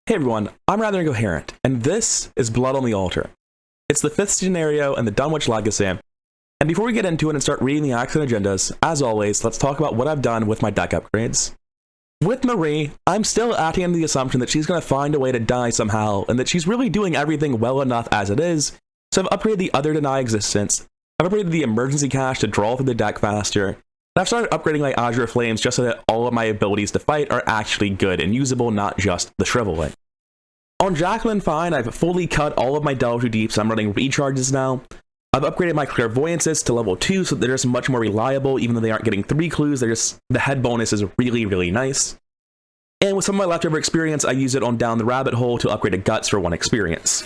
Hey everyone, I'm Rather Incoherent, and this is Blood on the Altar. It's the 5th scenario in the Dunwich Legacy, and before we get into it and start reading the acts and agendas, as always, let's talk about what I've done with my deck upgrades. With Marie, I'm still acting under the assumption that she's going to find a way to die somehow, and that she's really doing everything well enough as it is, so I've upgraded the other Deny Existence, I've upgraded the Emergency Cache to draw through the deck faster, and I've started upgrading my Azure Flames just so that all of my abilities to fight are actually good and usable, not just the Shriveling. On Jacqueline Fine, I've fully cut all of my Delve Too Deep, so I'm running recharges now. I've upgraded my Clairvoyances to level 2, so they're just much more reliable, even though they aren't getting 3 clues, the head bonus is really, really nice. And with some of my leftover experience, I use it on Down the Rabbit Hole to upgrade a Guts for 1 experience.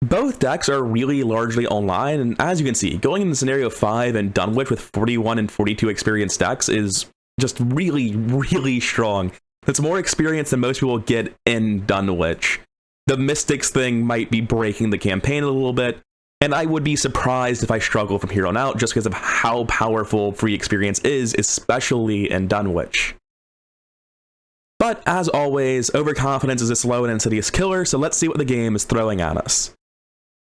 Both decks are really largely online, and as you can see, going into Scenario 5 and Dunwich with 41 and 42 experience decks is just really, really strong. It's more experience than most people get in Dunwich. The Mystics thing might be breaking the campaign a little bit, and I would be surprised if I struggle from here on out just because of how powerful free experience is, especially in Dunwich. But as always, overconfidence is a slow and insidious killer, so let's see what the game is throwing at us.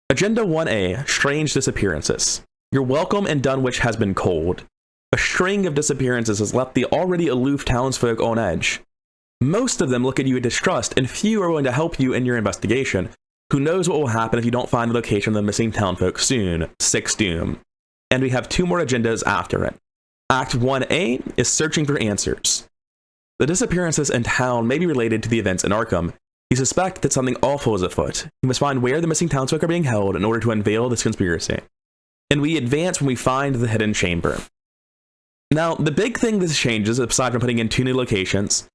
Agenda 1A, Strange Disappearances. Your welcome in Dunwich has been cold. A string of disappearances has left the already aloof townsfolk on edge. Most of them look at you with distrust, and few are willing to help you in your investigation. Who knows what will happen if you don't find the location of the missing townfolk soon? 6 Doom. And we have 2 more agendas after it. Act 1A is Searching for Answers. The disappearances in town may be related to the events in Arkham. You suspect that something awful is afoot. You must find where the missing townsfolk are being held in order to unveil this conspiracy. And we advance when we find the hidden chamber. Now, the big thing this changes, aside from putting in 2 new locations,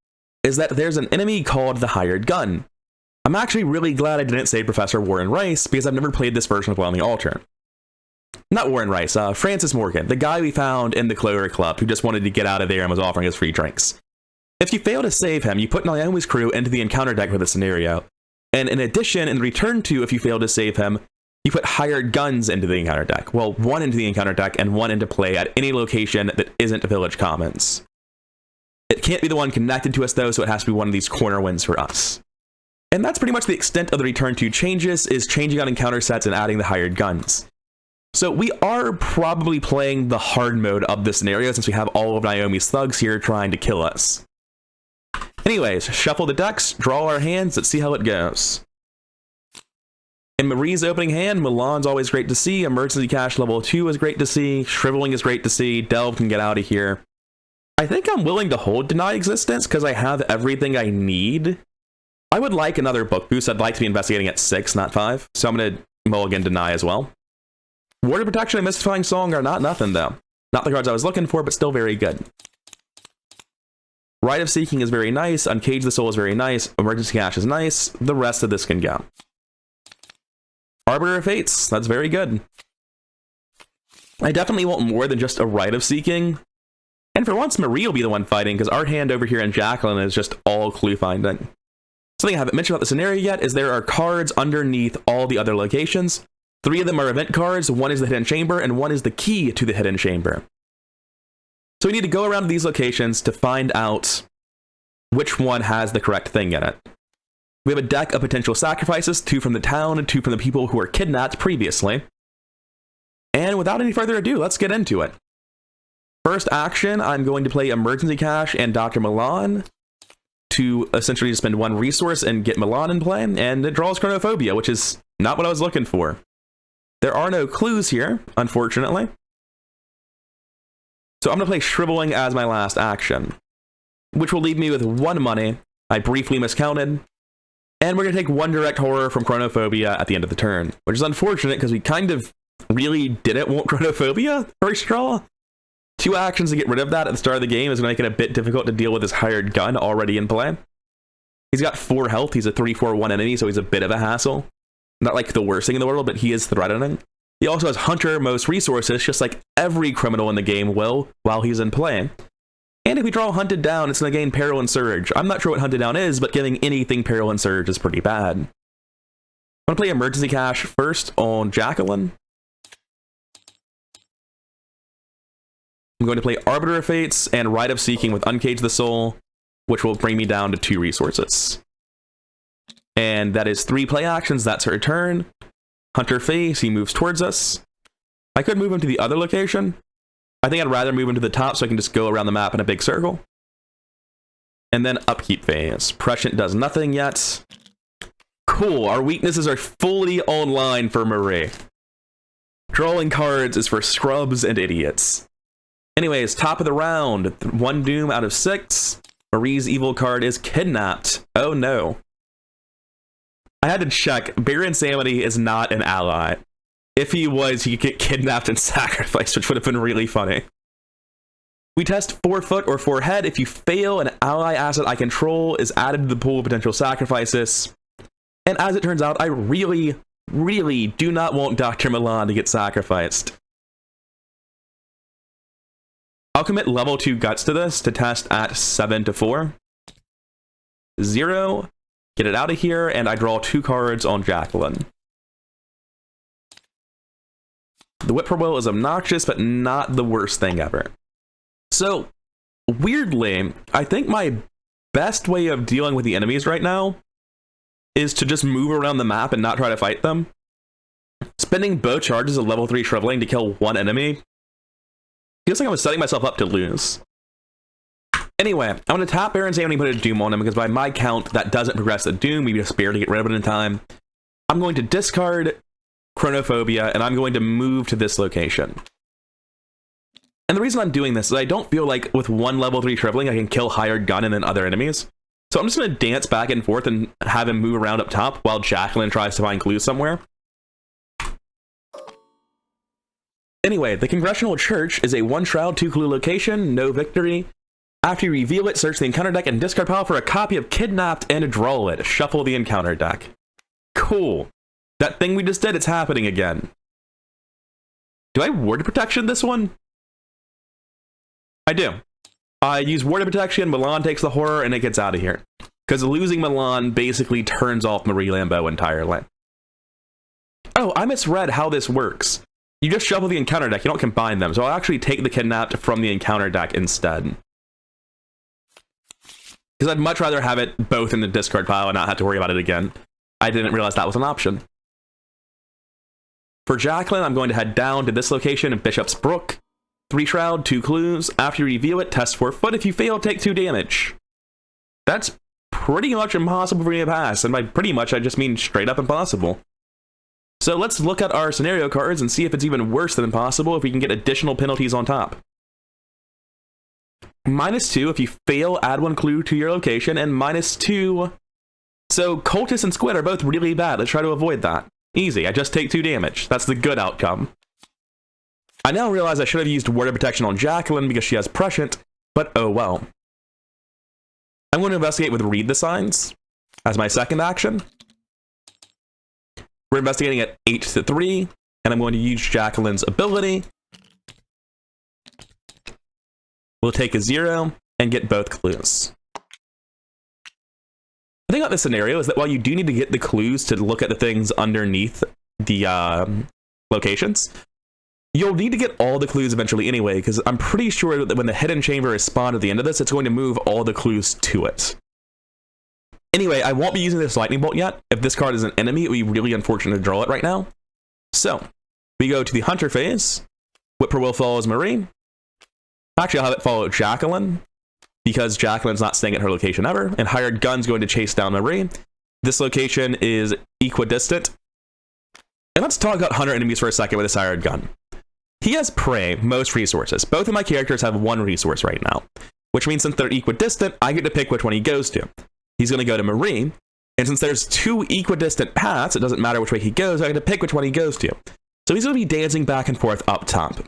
is that there's an enemy called the Hired Gun. I'm actually really glad I didn't say Professor Warren Rice, because I've never played this version of Blood on the Altar. Not Warren Rice, Francis Morgan, the guy we found in the Clover Club who just wanted to get out of there and was offering us free drinks. If you fail to save him, you put Naomi's crew into the encounter deck for the scenario, and in addition, in return to if you fail to save him, you put Hired Guns into the encounter deck. Well, 1 into the encounter deck and 1 into play at any location that isn't Village Commons. It can't be the one connected to us though, so it has to be one of these corner wins for us. And that's pretty much the extent of the return to changes, is changing out encounter sets and adding the Hired Guns. So we are probably playing the hard mode of this scenario since we have all of Naomi's thugs here trying to kill us. Anyways, shuffle the decks, draw our hands, let's see how it goes. In Marie's opening hand, Milan's always great to see, Emergency Cache level 2 is great to see, Shriveling is great to see, Delve can get out of here. I think I'm willing to hold Deny Existence because I have everything I need. I would like another book boost. I'd like to be investigating at 6, not 5. So I'm going to mulligan Deny as well. Word of Protection and Mystifying Song are not nothing, though. Not the cards I was looking for, but still very good. Rite of Seeking is very nice. Uncage the Soul is very nice. Emergency Cache is nice. The rest of this can go. Arbiter of Fates, that's very good. I definitely want more than just a Rite of Seeking. And for once, Marie will be the one fighting, because our hand over here in Jacqueline is just all clue finding. Something I haven't mentioned about the scenario yet is there are cards underneath all the other locations. 3 of them are event cards, 1 is the hidden chamber, and 1 is the key to the hidden chamber. So we need to go around to these locations to find out which one has the correct thing in it. We have a deck of potential sacrifices, 2 from the town and 2 from the people who were kidnapped previously. And without any further ado, let's get into it. First action, I'm going to play Emergency Cache and Dr. Milan to essentially spend 1 resource and get Milan in play, and it draws Chronophobia, which is not what I was looking for. There are no clues here, unfortunately. So I'm going to play Shriveling as my last action, which will leave me with 1 money. I briefly miscounted. And we're going to take 1 direct horror from Chronophobia at the end of the turn, which is unfortunate because we kind of really didn't want Chronophobia first draw. 2 actions to get rid of that at the start of the game is going to make it a bit difficult to deal with his Hired Gun already in play. He's got 4 health, he's a 3/4/1 enemy, so he's a bit of a hassle. Not like the worst thing in the world, but he is threatening. He also has Hunter most resources, just like every criminal in the game will while he's in play. And if we draw Hunted Down, it's going to gain Peril and Surge. I'm not sure what Hunted Down is, but giving anything Peril and Surge is pretty bad. I'm going to play Emergency Cache first on Jacqueline. I'm going to play Arbiter of Fates and Rite of Seeking with Uncage the Soul, which will bring me down to 2 resources. And that is 3 play actions. That's her turn. Hunter face, he moves towards us. I could move him to the other location. I think I'd rather move him to the top so I can just go around the map in a big circle. And then upkeep phase. Prescient does nothing yet. Cool, our weaknesses are fully online for Marie. Drawing cards is for scrubs and idiots. Anyways, top of the round. 1 doom out of 6. Marie's evil card is kidnapped. Oh no. I had to check. Bare Insanity is not an ally. If he was, he could get kidnapped and sacrificed, which would have been really funny. We test 4 foot or 4 head. If you fail, an ally asset I control is added to the pool of potential sacrifices. And as it turns out, I really do not want Dr. Milan to get sacrificed. I'll commit level 2 guts to this to test at 7 to 4. 0. Get it out of here, and I draw 2 cards on Jacqueline. The Whippoorwill is obnoxious, but not the worst thing ever. So, weirdly, I think my best way of dealing with the enemies right now is to just move around the map and not try to fight them. Spending both charges of level 3 Shriveling to kill 1 enemy feels like I was setting myself up to lose. Anyway, I'm going to tap Bare Insanity and put a Doom on him, because by my count, that doesn't progress the Doom. We just barely get rid of it in time. I'm going to discard Chronophobia, and I'm going to move to this location. And the reason I'm doing this is I don't feel like with 1 level 3 Shriveling I can kill Hired Gun and then other enemies. So I'm just going to dance back and forth and have him move around up top while Jacqueline tries to find clues somewhere. Anyway, the Congressional Church is a 1 shroud, 2 clue location, no victory. After you reveal it, search the encounter deck and discard pile for a copy of Kidnapped and draw it. Shuffle the encounter deck. Cool. That thing we just did, it's happening again. Do I ward protection this one? I do. I use ward protection, Milan takes the horror, and it gets out of here. Because losing Milan basically turns off Marie Lambeau entirely. Oh, I misread how this works. You just shuffle the encounter deck, you don't combine them. So I'll actually take the Kidnapped from the encounter deck instead. Because I'd much rather have it both in the discard pile and not have to worry about it again. I didn't realize that was an option. For Jacqueline, I'm going to head down to this location in Bishop's Brook. 3 shroud, 2 clues. After you reveal it, test 4 foot. If you fail, take 2 damage. That's pretty much impossible for me to pass. And by pretty much, I just mean straight up impossible. So let's look at our scenario cards and see if it's even worse than impossible if we can get additional penalties on top. -2 if you fail, add 1 clue to your location, and -2. So Cultist and Squid are both really bad. Let's try to avoid that. Easy, I just take 2 damage. That's the good outcome. I now realize I should have used Ward of Protection on Jacqueline because she has Prescient, but oh well. I'm going to investigate with Read the Signs as my second action. We're investigating at 8 to 3, and I'm going to use Jacqueline's ability. We'll take a 0 and get both clues. The thing about this scenario is that while you do need to get the clues to look at the things underneath the locations, you'll need to get all the clues eventually anyway, because I'm pretty sure that when the hidden chamber is spawned at the end of this, it's going to move all the clues to it. Anyway, I won't be using this lightning bolt yet. If this card is an enemy, it would be really unfortunate to draw it right now. So, we go to the Hunter phase. Whippoorwill follows Marie. Actually, I'll have it follow Jacqueline, because Jacqueline's not staying at her location ever, and Hired Gun's going to chase down Marie. This location is equidistant. And let's talk about Hunter enemies for a second with this Hired Gun. He has Prey, most resources. Both of my characters have 1 resource right now, which means since they're equidistant, I get to pick which one he goes to. He's going to go to Marie, and since there's 2 equidistant paths, it doesn't matter which way he goes, I get to pick which one he goes to. So he's going to be dancing back and forth up top.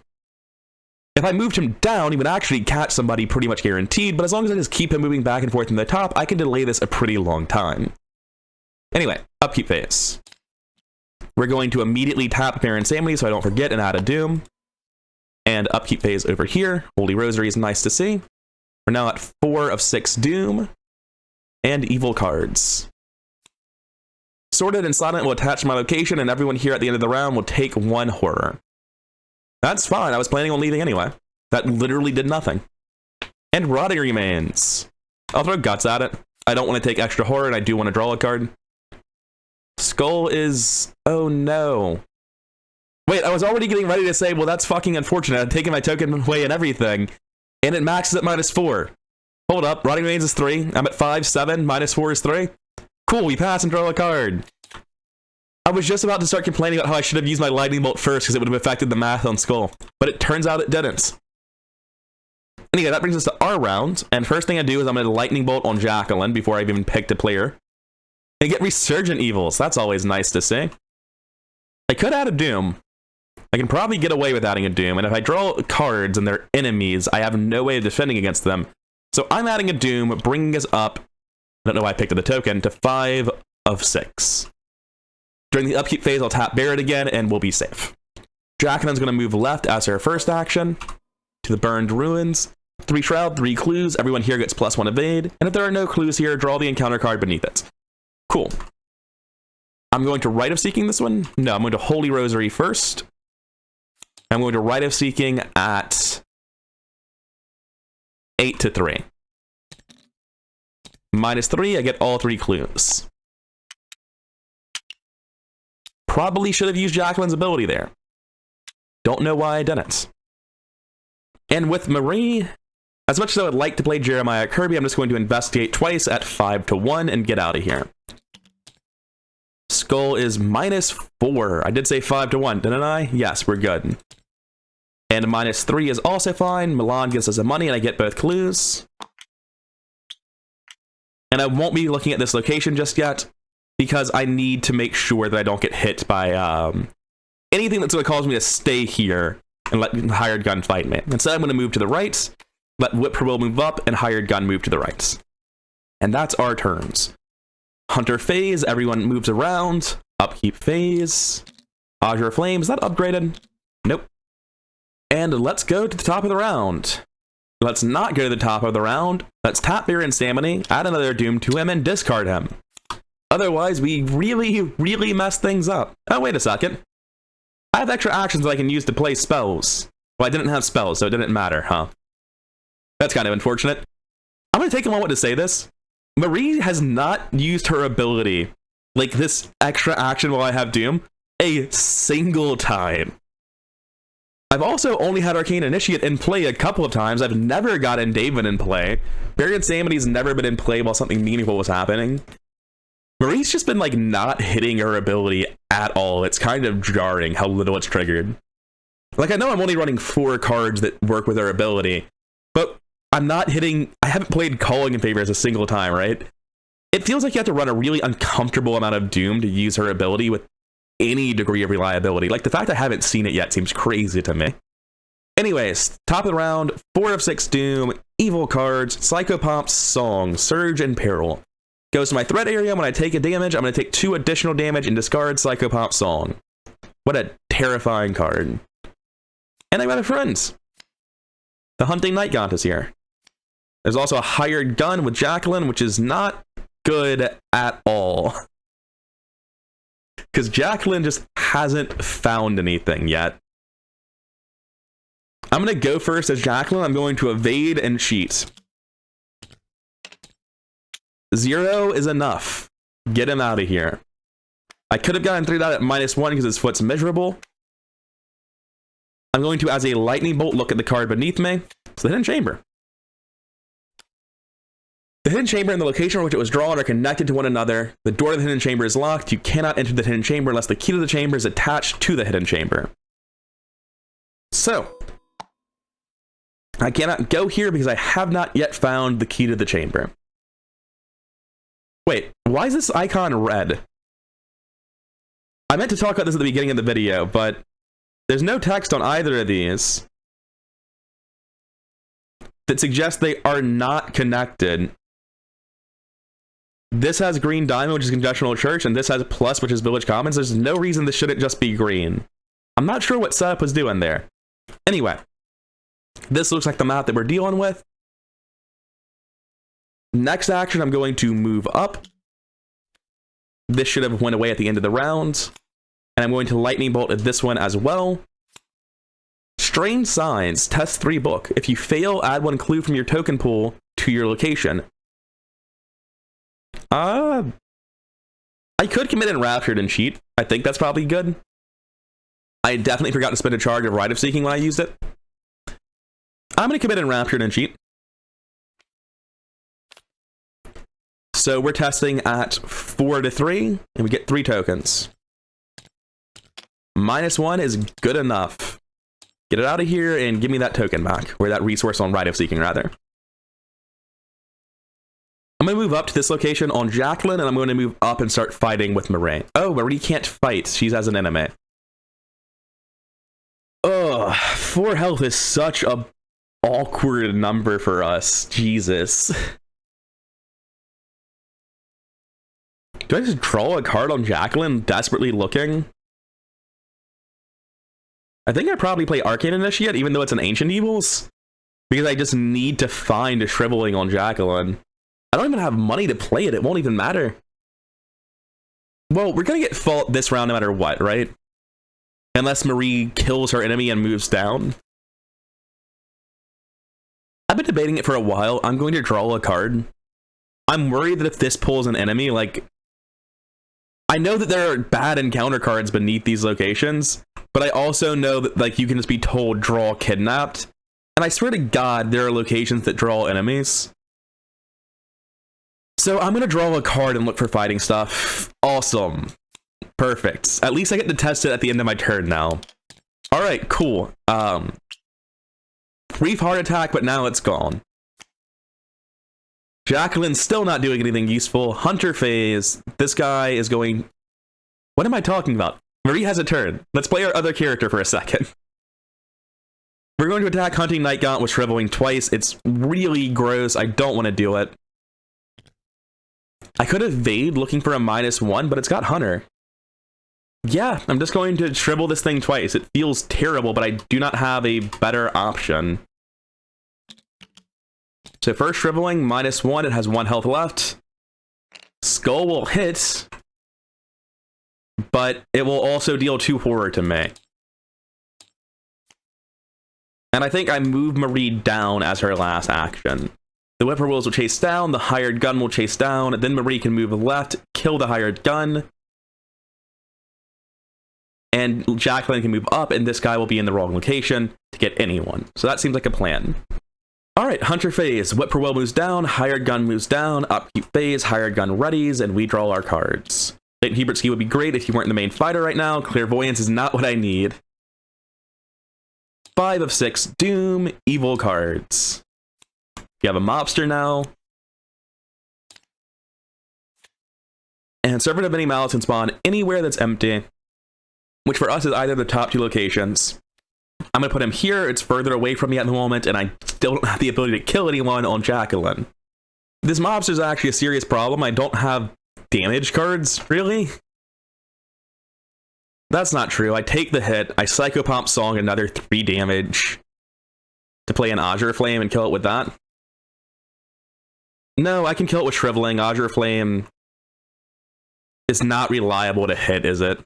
If I moved him down, he would actually catch somebody pretty much guaranteed, but as long as I just keep him moving back and forth in the top, I can delay this a pretty long time. Anyway, upkeep phase. We're going to immediately tap Bare Insanity so I don't forget and add a Doom. And upkeep phase over here. Holy Rosary is nice to see. We're now at 4 of 6 Doom. And evil cards. Sorted and Silent will attach to my location, and everyone here at the end of the round will take 1 horror. That's fine, I was planning on leaving anyway. That literally did nothing. And Rotting Remains. I'll throw Guts at it. I don't want to take extra horror, and I do want to draw a card. Skull is... oh no. Wait, I was already getting ready to say, well, that's fucking unfortunate. I'm taking my token away and everything. And it maxes at -4. Hold up, running remains is 3. I'm at 5, 7, -4 is 3. Cool, we pass and draw a card. I was just about to start complaining about how I should have used my lightning bolt first because it would have affected the math on Skull. But it turns out it didn't. Anyway, that brings us to our round. And first thing I do is I'm going to lightning bolt on Jacqueline before I've even picked a player. And get Resurgent Evils. That's always nice to see. I could add a Doom. I can probably get away with adding a Doom. And if I draw cards and they're enemies, I have no way of defending against them. So I'm adding a Doom, bringing us up, I don't know why I picked up the token, to 5 of 6. During the upkeep phase, I'll tap Barret again, and we'll be safe. Jacqueline's going to move left as her first action to the Burned Ruins. 3 Shroud, 3 Clues. Everyone here gets +1 evade. And if there are no clues here, draw the encounter card beneath it. Cool. I'm going to Rite of Seeking this one. No, I'm going to Holy Rosary first. I'm going to Rite of Seeking at 8 to 3. -3, I get all 3 clues. Probably should have used Jacqueline's ability there. Don't know why I didn't. And with Marie, as much as I would like to play Jeremiah Kirby, I'm just going to investigate twice at 5 to 1 and get out of here. Skull is -4. I did say 5 to 1, didn't I? Yes, we're good. And -3 is also fine. Milan gives us a money and I get both clues. And I won't be looking at this location just yet, because I need to make sure that I don't get hit by anything that's going to cause me to stay here and let Hired Gun fight me. Instead, I'm going to move to the right, let Whippoorwill move up, and Hired Gun move to the right. And that's our turns. Hunter phase, everyone moves around. Upkeep phase. Azure Flame, is that upgraded? Nope. And let's go to the top of the round. Let's not go to the top of the round. Let's tap Barret Insanity, add another Doom to him, and discard him. Otherwise, we really mess things up. Oh, wait a second. I have extra actions that I can use to play spells. Well, I didn't have spells, so it didn't matter, huh? That's kind of unfortunate. I'm going to take a moment to say this. Marie has not used her ability, like this extra action while I have Doom, a single time. I've also only had Arcane Initiate in play a couple of times. I've never gotten David in play. Barret Insanity's never been in play while something meaningful was happening. Marie's just been, like, not hitting her ability at all. It's kind of jarring how little it's triggered. Like, I know I'm only running 4 cards that work with her ability, but I'm not hitting... I haven't played Calling in Favors a single time, right? It feels like you have to run a really uncomfortable amount of Doom to use her ability with any degree of reliability. Like, the fact I haven't seen it yet seems crazy to me. Anyways, top of the round, 4 of 6 Doom, evil cards, Psychopomps, Song, Surge, and Peril. Goes to my threat area. When I take a damage, I'm going to take 2 additional damage and discard Psychopomp Song. What a terrifying card. And I got a friend. The Hunting Night Gaunt is here. There's also a Hired Gun with Jacqueline, which is not good at all. Because Jacqueline just hasn't found anything yet. I'm going to go first as Jacqueline. I'm going to evade and cheat. 0 is enough. Get him out of here. I could have gotten through that at -1 because his foot's miserable. I'm going to, as a lightning bolt, look at the card beneath me. It's the Hidden Chamber. The Hidden Chamber and the location on which it was drawn are connected to one another. The door to the Hidden Chamber is locked. You cannot enter the Hidden Chamber unless the key to the chamber is attached to the Hidden Chamber. So, I cannot go here because I have not yet found the key to the chamber. Wait, why is this icon red? I meant to talk about this at the beginning of the video, but there's no text on either of these that suggests they are not connected. This has green diamond, which is Congressional Church, and this has plus, which is Village Commons. There's no reason this shouldn't just be green. I'm not sure what setup was doing there. Anyway, this looks like the map that we're dealing with. Next action, I'm going to move up. This should have went away at the end of the round. And I'm going to Lightning Bolt at this one as well. Strange Signs, test 3 book. If you fail, add 1 clue from your token pool to your location. I could commit Enraptured and cheat. I think that's probably good. I definitely forgot to spend a charge of Rite of Seeking when I used it. I'm going to commit Enraptured and cheat. So we're testing at 4 to 3, and we get 3 tokens. -1 is good enough. Get it out of here and give me that token back, or that resource on Rite of Seeking, rather. I'm going to move up to this location on Jacqueline, and I'm going to move up and start fighting with Marie. Oh, Marie can't fight. She's as an enemy. Ugh, 4 health is such a awkward number for us. Jesus. Do I just draw a card on Jacqueline, desperately looking? I think I probably play Arcane Initiate, even though it's an Ancient Evils, because I just need to find a Shriveling on Jacqueline. I don't even have money to play it. It won't even matter. Well, we're going to get fault this round no matter what, right? Unless Marie kills her enemy and moves down. I've been debating it for a while. I'm going to draw a card. I'm worried that if this pulls an enemy, like... I know that there are bad encounter cards beneath these locations, but I also know that, like, you can just be told, draw Kidnapped. And I swear to God, there are locations that draw enemies. So I'm going to draw a card and look for fighting stuff. Awesome. Perfect. At least I get to test it at the end of my turn now. Alright, cool. Brief heart attack, but now it's gone. Jacqueline's still not doing anything useful. Hunter phase. This guy is going... What am I talking about? Marie has a turn. Let's play our other character for a second. We're going to attack Hunting Night Gaunt with Shriveling twice. It's really gross. I don't want to do it. I could evade looking for a -1, but it's got Hunter. Yeah, I'm just going to shrivel this thing twice. It feels terrible, but I do not have a better option. So first shriveling, -1, it has 1 health left. Skull will hit, but it will also deal 2 horror to me. And I think I move Marie down as her last action. The Whippoorwills will chase down, the hired gun will chase down, and then Marie can move left, kill the hired gun. And Jacqueline can move up, and this guy will be in the wrong location to get anyone. So that seems like a plan. Alright, Hunter phase. Whippoorwill moves down, hired gun moves down, upkeep phase, hired gun readies, and we draw our cards. St. Hubert's Key would be great if you weren't the main fighter right now. Clairvoyance is not what I need. 5 of 6, Doom, evil cards. You have a mobster now. And Servant of Many Malice can spawn anywhere that's empty, which for us is either the top 2 locations. I'm going to put him here. It's further away from me at the moment, and I still don't have the ability to kill anyone on Jacqueline. This mobster is actually a serious problem. I don't have damage cards, really? That's not true. I take the hit. I Psychopomp Song another 3 damage to play an Azure Flame and kill it with that. No, I can kill it with Shriveling. Azure Flame is not reliable to hit, is it?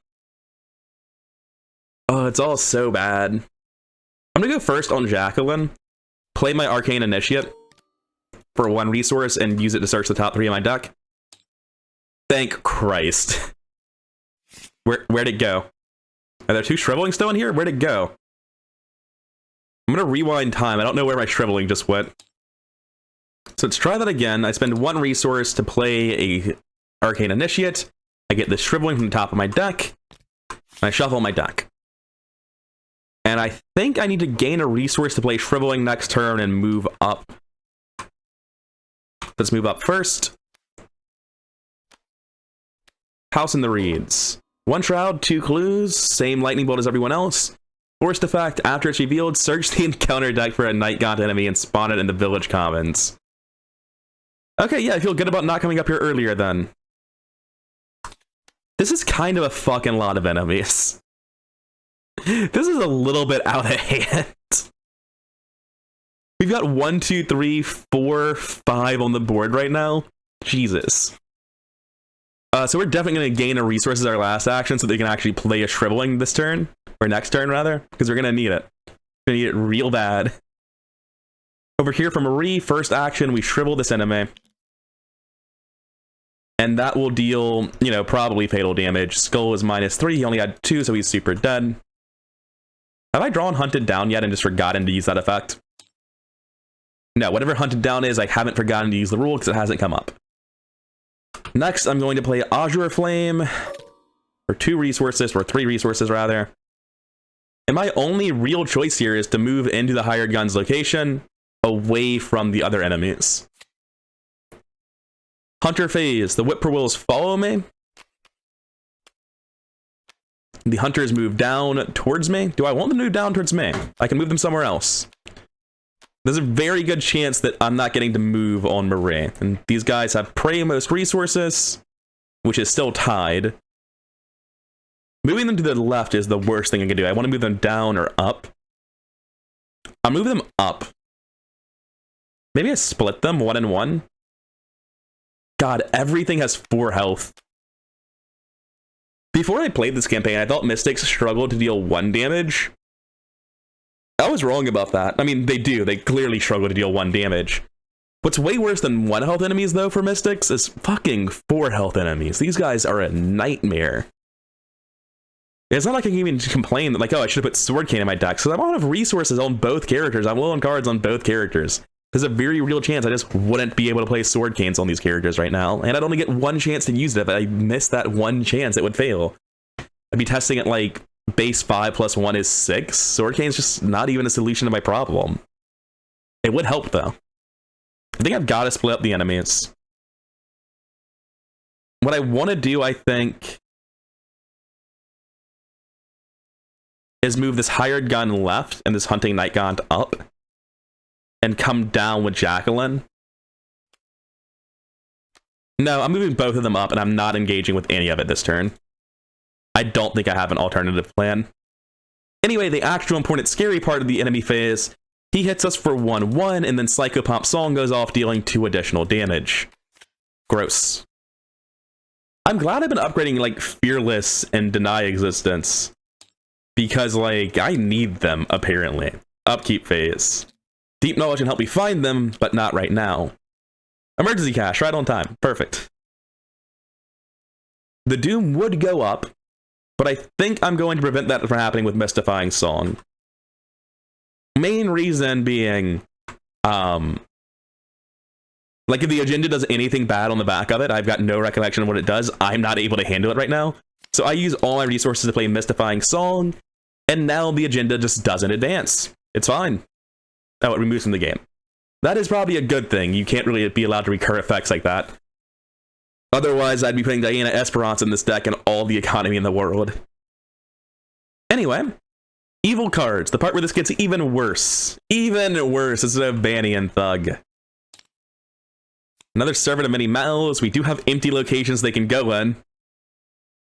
Oh, it's all so bad. I'm gonna go first on Jacqueline, play my Arcane Initiate for 1 resource, and use it to search the top 3 of my deck. Thank Christ. Where'd it go? Are there 2 Shriveling still in here? Where'd it go? I'm gonna rewind time. I don't know where my Shriveling just went. So let's try that again. I spend 1 resource to play a Arcane Initiate. I get the Shriveling from the top of my deck, and I shuffle my deck. And I think I need to gain a resource to play Shriveling next turn and move up. Let's move up first. House in the Reeds. 1 Shroud, 2 Clues, same Lightning Bolt as everyone else. Forced effect, after it's revealed, search the encounter deck for a Night Gaunt enemy and spawn it in the Village Commons. Okay, yeah, I feel good about not coming up here earlier then. This is kind of a fucking lot of enemies. This is a little bit out of hand. We've got 1, 2, 3, 4, 5 on the board right now. Jesus. So we're definitely going to gain a resource as our last action so they can actually play a Shriveling this turn. Or next turn, rather. Because we're going to need it. We're going to need it real bad. Over here for Marie, first action, we Shrivel this enemy. And that will deal, you know, probably fatal damage. Skull is -3. He only had 2, so he's super dead. Have I drawn Hunted Down yet and just forgotten to use that effect? No, whatever Hunted Down is, I haven't forgotten to use the rule because it hasn't come up. Next, I'm going to play Azure Flame for 2 resources, or 3 resources rather. And my only real choice here is to move into the hired gun's location away from the other enemies. Hunter phase. The whippoorwills follow me. The hunters move down towards me. Do I want them to move down towards me? I can move them somewhere else. There's a very good chance that I'm not getting to move on Marie. And these guys have prey most resources, which is still tied. Moving them to the left is the worst thing I can do. I want to move them down or up. I'll move them up. Maybe I split them 1 and 1. God, everything has 4 health. Before I played this campaign, I thought Mystics struggled to deal 1 damage. I was wrong about that. I mean, they do. They clearly struggle to deal 1 damage. What's way worse than 1 health enemies, though, for Mystics is fucking 4 health enemies. These guys are a nightmare. It's not like I can even complain that, like, oh, I should have put Sword Cane in my deck, because I'm out of resources on both characters. I'm low on cards on both characters. There's a very real chance I just wouldn't be able to play Sword Canes on these characters right now, and I'd only get 1 chance to use it. If I missed that 1 chance, it would fail. I'd be testing it like base 5 plus 1 is 6. Sword Cane's just not even a solution to my problem. It would help, though. I think I've got to split up the enemies. What I want to do, I think, is move this hired gun left and this hunting night gaunt up and come down with Jacqueline. No, I'm moving both of them up and I'm not engaging with any of it this turn. I don't think I have an alternative plan. Anyway, the actual important scary part of the enemy phase, he hits us for 1/1 and then Psychopomp Song goes off dealing 2 additional damage. Gross. I'm glad I've been upgrading like Fearless and Deny Existence, because, like, I need them, apparently. Upkeep phase. Deep Knowledge can help me find them, but not right now. Emergency Cache, right on time. Perfect. The Doom would go up, but I think I'm going to prevent that from happening with Mystifying Song. Main reason being, like, if the agenda does anything bad on the back of it, I've got no recollection of what it does. I'm not able to handle it right now. So I use all my resources to play Mystifying Song, and now the agenda just doesn't advance. It's fine. Oh, it removes from the game. That is probably a good thing. You can't really be allowed to recur effects like that. Otherwise, I'd be putting Diana Esperance in this deck and all the economy in the world. Anyway, evil cards. The part where this gets even worse. Even worse instead of Banyan Thug. Another Servant of Many Mouths. We do have empty locations they can go in.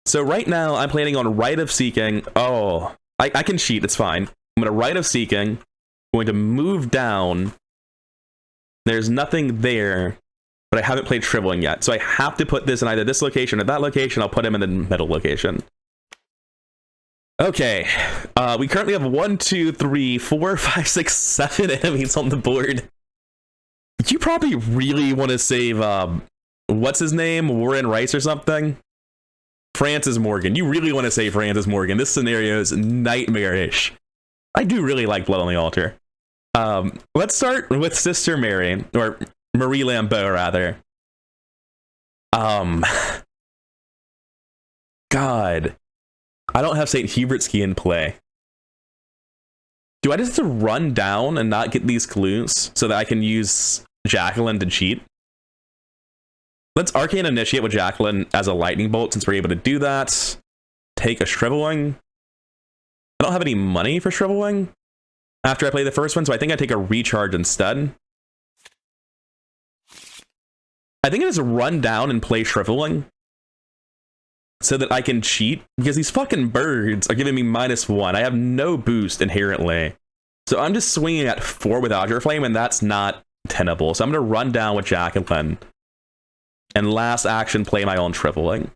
So right now, I'm planning on Rite of Seeking. Oh, I can cheat, it's fine. I'm going to Rite of Seeking. I'm going to move down. There's nothing there, but I haven't played Shriveling yet. So I have to put this in either this location or that location. I'll put him in the middle location. Okay, we currently have 1, 2, 3, 4, 5, 6, 7 enemies on the board. You probably really want to save, what's his name? Warren Rice or something? Francis Morgan. You really want to say Francis Morgan. This scenario is nightmarish. I do really like Blood on the Altar. Let's start with Sister Mary, or Marie Lambeau, rather. God. I don't have St. Hubert's Key in play. Do I just have to run down and not get these clues so that I can use Jacqueline to cheat? Let's Arcane Initiate with Jacqueline as a lightning bolt since we're able to do that. Take a Shriveling. I don't have any money for Shriveling after I play the first one, so I think I take a recharge instead. I think I just run down and play Shriveling so that I can cheat, because these fucking birds are giving me -1. I have no boost inherently. So I'm just swinging at 4 with Azure Flame, and that's not tenable. So I'm going to run down with Jacqueline. And last action, play my own Shriveling.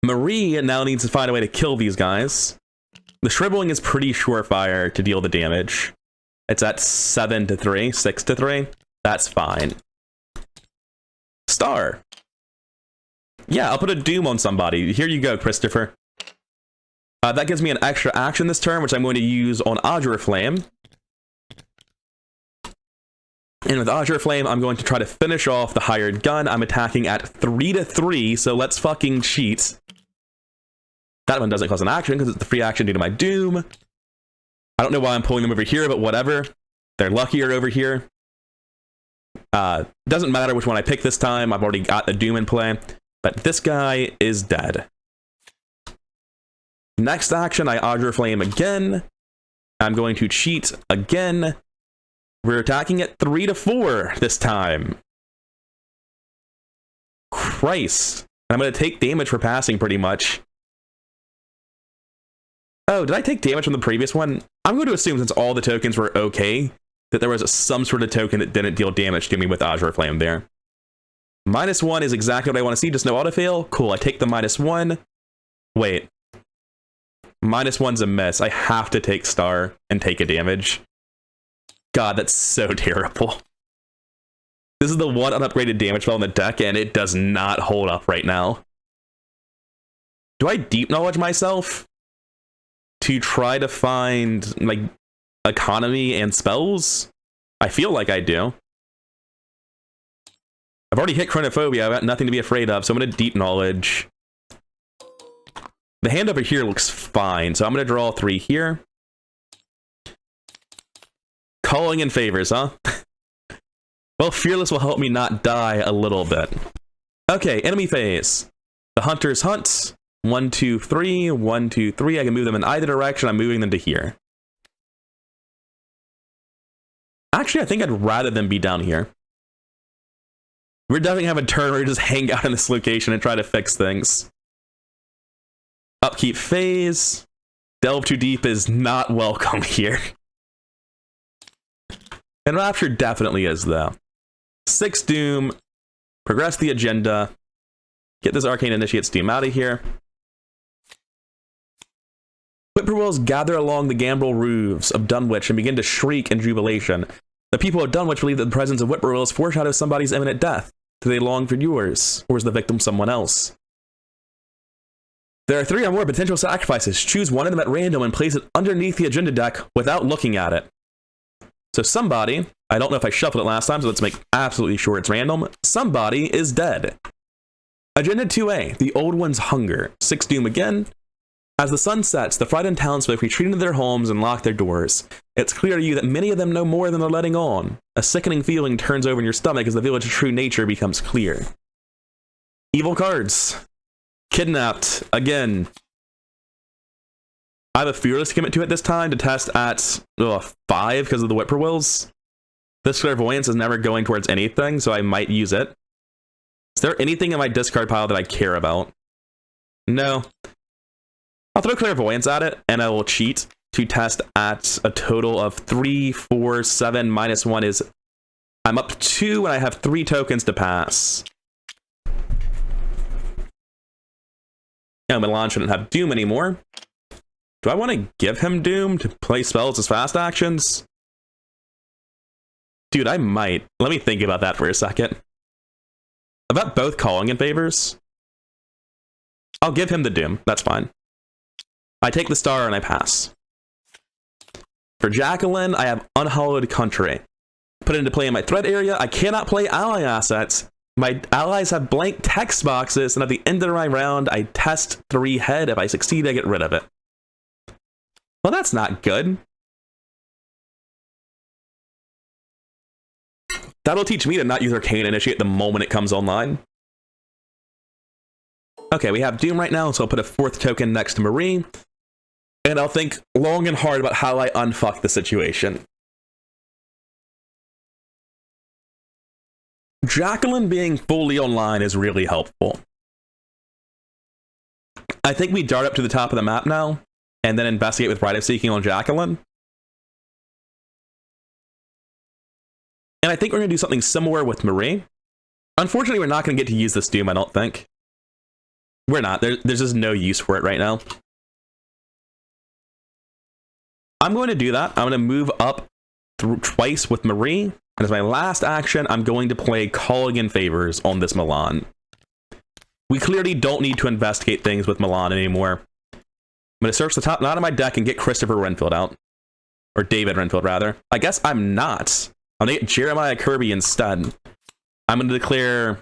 Marie now needs to find a way to kill these guys. The Shriveling is pretty surefire to deal the damage. It's at 7 to 3, 6 to 3. That's fine. Star. Yeah, I'll put a Doom on somebody. Here you go, Christopher. That gives me an extra action this turn, which I'm going to use on Azure Flame. And with Azure Flame, I'm going to try to finish off the hired gun. I'm attacking at 3-3, so let's fucking cheat. That one doesn't cause an action because it's the free action due to my Doom. I don't know why I'm pulling them over here, but whatever. They're luckier over here. Doesn't matter which one I pick this time. I've already got the Doom in play. But this guy is dead. Next action, I Azure Flame again. I'm going to cheat again. We're attacking at 3-4 this time. Christ. And I'm going to take damage for passing pretty much. Oh, did I take damage from the previous one? I'm going to assume since all the tokens were okay, that there was some sort of token that didn't deal damage to me with Azure Flame there. -1 is exactly what I want to see, just no autofail. Cool, I take the -1. Wait. -1's a miss. I have to take star and take a damage. God, that's so terrible. This is the one unupgraded damage spell in the deck, and it does not hold up right now. Do I deep knowledge myself to try to find, like, economy and spells? I feel like I do. I've already hit Chronophobia. I've got nothing to be afraid of, so I'm going to deep knowledge. The hand over here looks fine, so I'm going to draw 3 here. Calling in favors, huh? Well, Fearless will help me not die a little bit. Okay, enemy phase. The hunters hunt. 1, 2, 3. 1, 2, 3. I can move them in either direction. I'm moving them to here. Actually, I think I'd rather them be down here. We're definitely have a turn where we just hang out in this location and try to fix things. Upkeep phase. Delve too deep is not welcome here. And Rapture definitely is, though. 6 Doom. Progress the agenda. Get this Arcane Initiate Steam out of here. Whippoorwills gather along the gambrel roofs of Dunwich and begin to shriek in jubilation. The people of Dunwich believe that the presence of whippoorwills foreshadows somebody's imminent death. Do they long for yours, or is the victim someone else? There are 3 or more potential sacrifices. Choose one of them at random and place it underneath the agenda deck without looking at it. So somebody, I don't know if I shuffled it last time, so let's make absolutely sure it's random. Somebody is dead. Agenda 2A, the old one's hunger. 6 Doom again. As the sun sets, the frightened townsfolk retreat into their homes and lock their doors. It's clear to you that many of them know more than they're letting on. A sickening feeling turns over in your stomach as the village's true nature becomes clear. Evil cards. Kidnapped. Again. I have a Fearless commit to it this time to test at 5 because of the Whippoorwills. This Clairvoyance is never going towards anything, so I might use it. Is there anything in my discard pile that I care about? No. I'll throw Clairvoyance at it, and I will cheat to test at a total of 3, 4, 7, -1 is... I'm up 2, and I have 3 tokens to pass. Now, Milan shouldn't have Doom anymore. Do I want to give him Doom to play spells as fast actions? Dude, I might. Let me think about that for a second. I've got both calling in favors. I'll give him the Doom. That's fine. I take the star and I pass. For Jacqueline, I have Unhallowed Country. Put it into play in my threat area. I cannot play ally assets. My allies have blank text boxes, and at the end of my round, I test 3 head. If I succeed, I get rid of it. Well, that's not good. That'll teach me to not use Arcane Initiate the moment it comes online. Okay, we have Doom right now, so I'll put a 4th token next to Marie. And I'll think long and hard about how I unfuck the situation. Jacqueline being fully online is really helpful. I think we dart up to the top of the map now, and then investigate with Rite of Seeking on Jacqueline. And I think we're going to do something similar with Marie. Unfortunately, we're not going to get to use this Doom, I don't think. We're not. There's just no use for it right now. I'm going to do that. I'm going to move up twice with Marie. And as my last action, I'm going to play Calling in Favors on this Milan. We clearly don't need to investigate things with Milan anymore. I'm going to search the top 9 of my deck and get Christopher Renfield out. Or David Renfield, rather. I guess I'm not. I'm going to get Jeremiah Kirby instead. I'm going to declare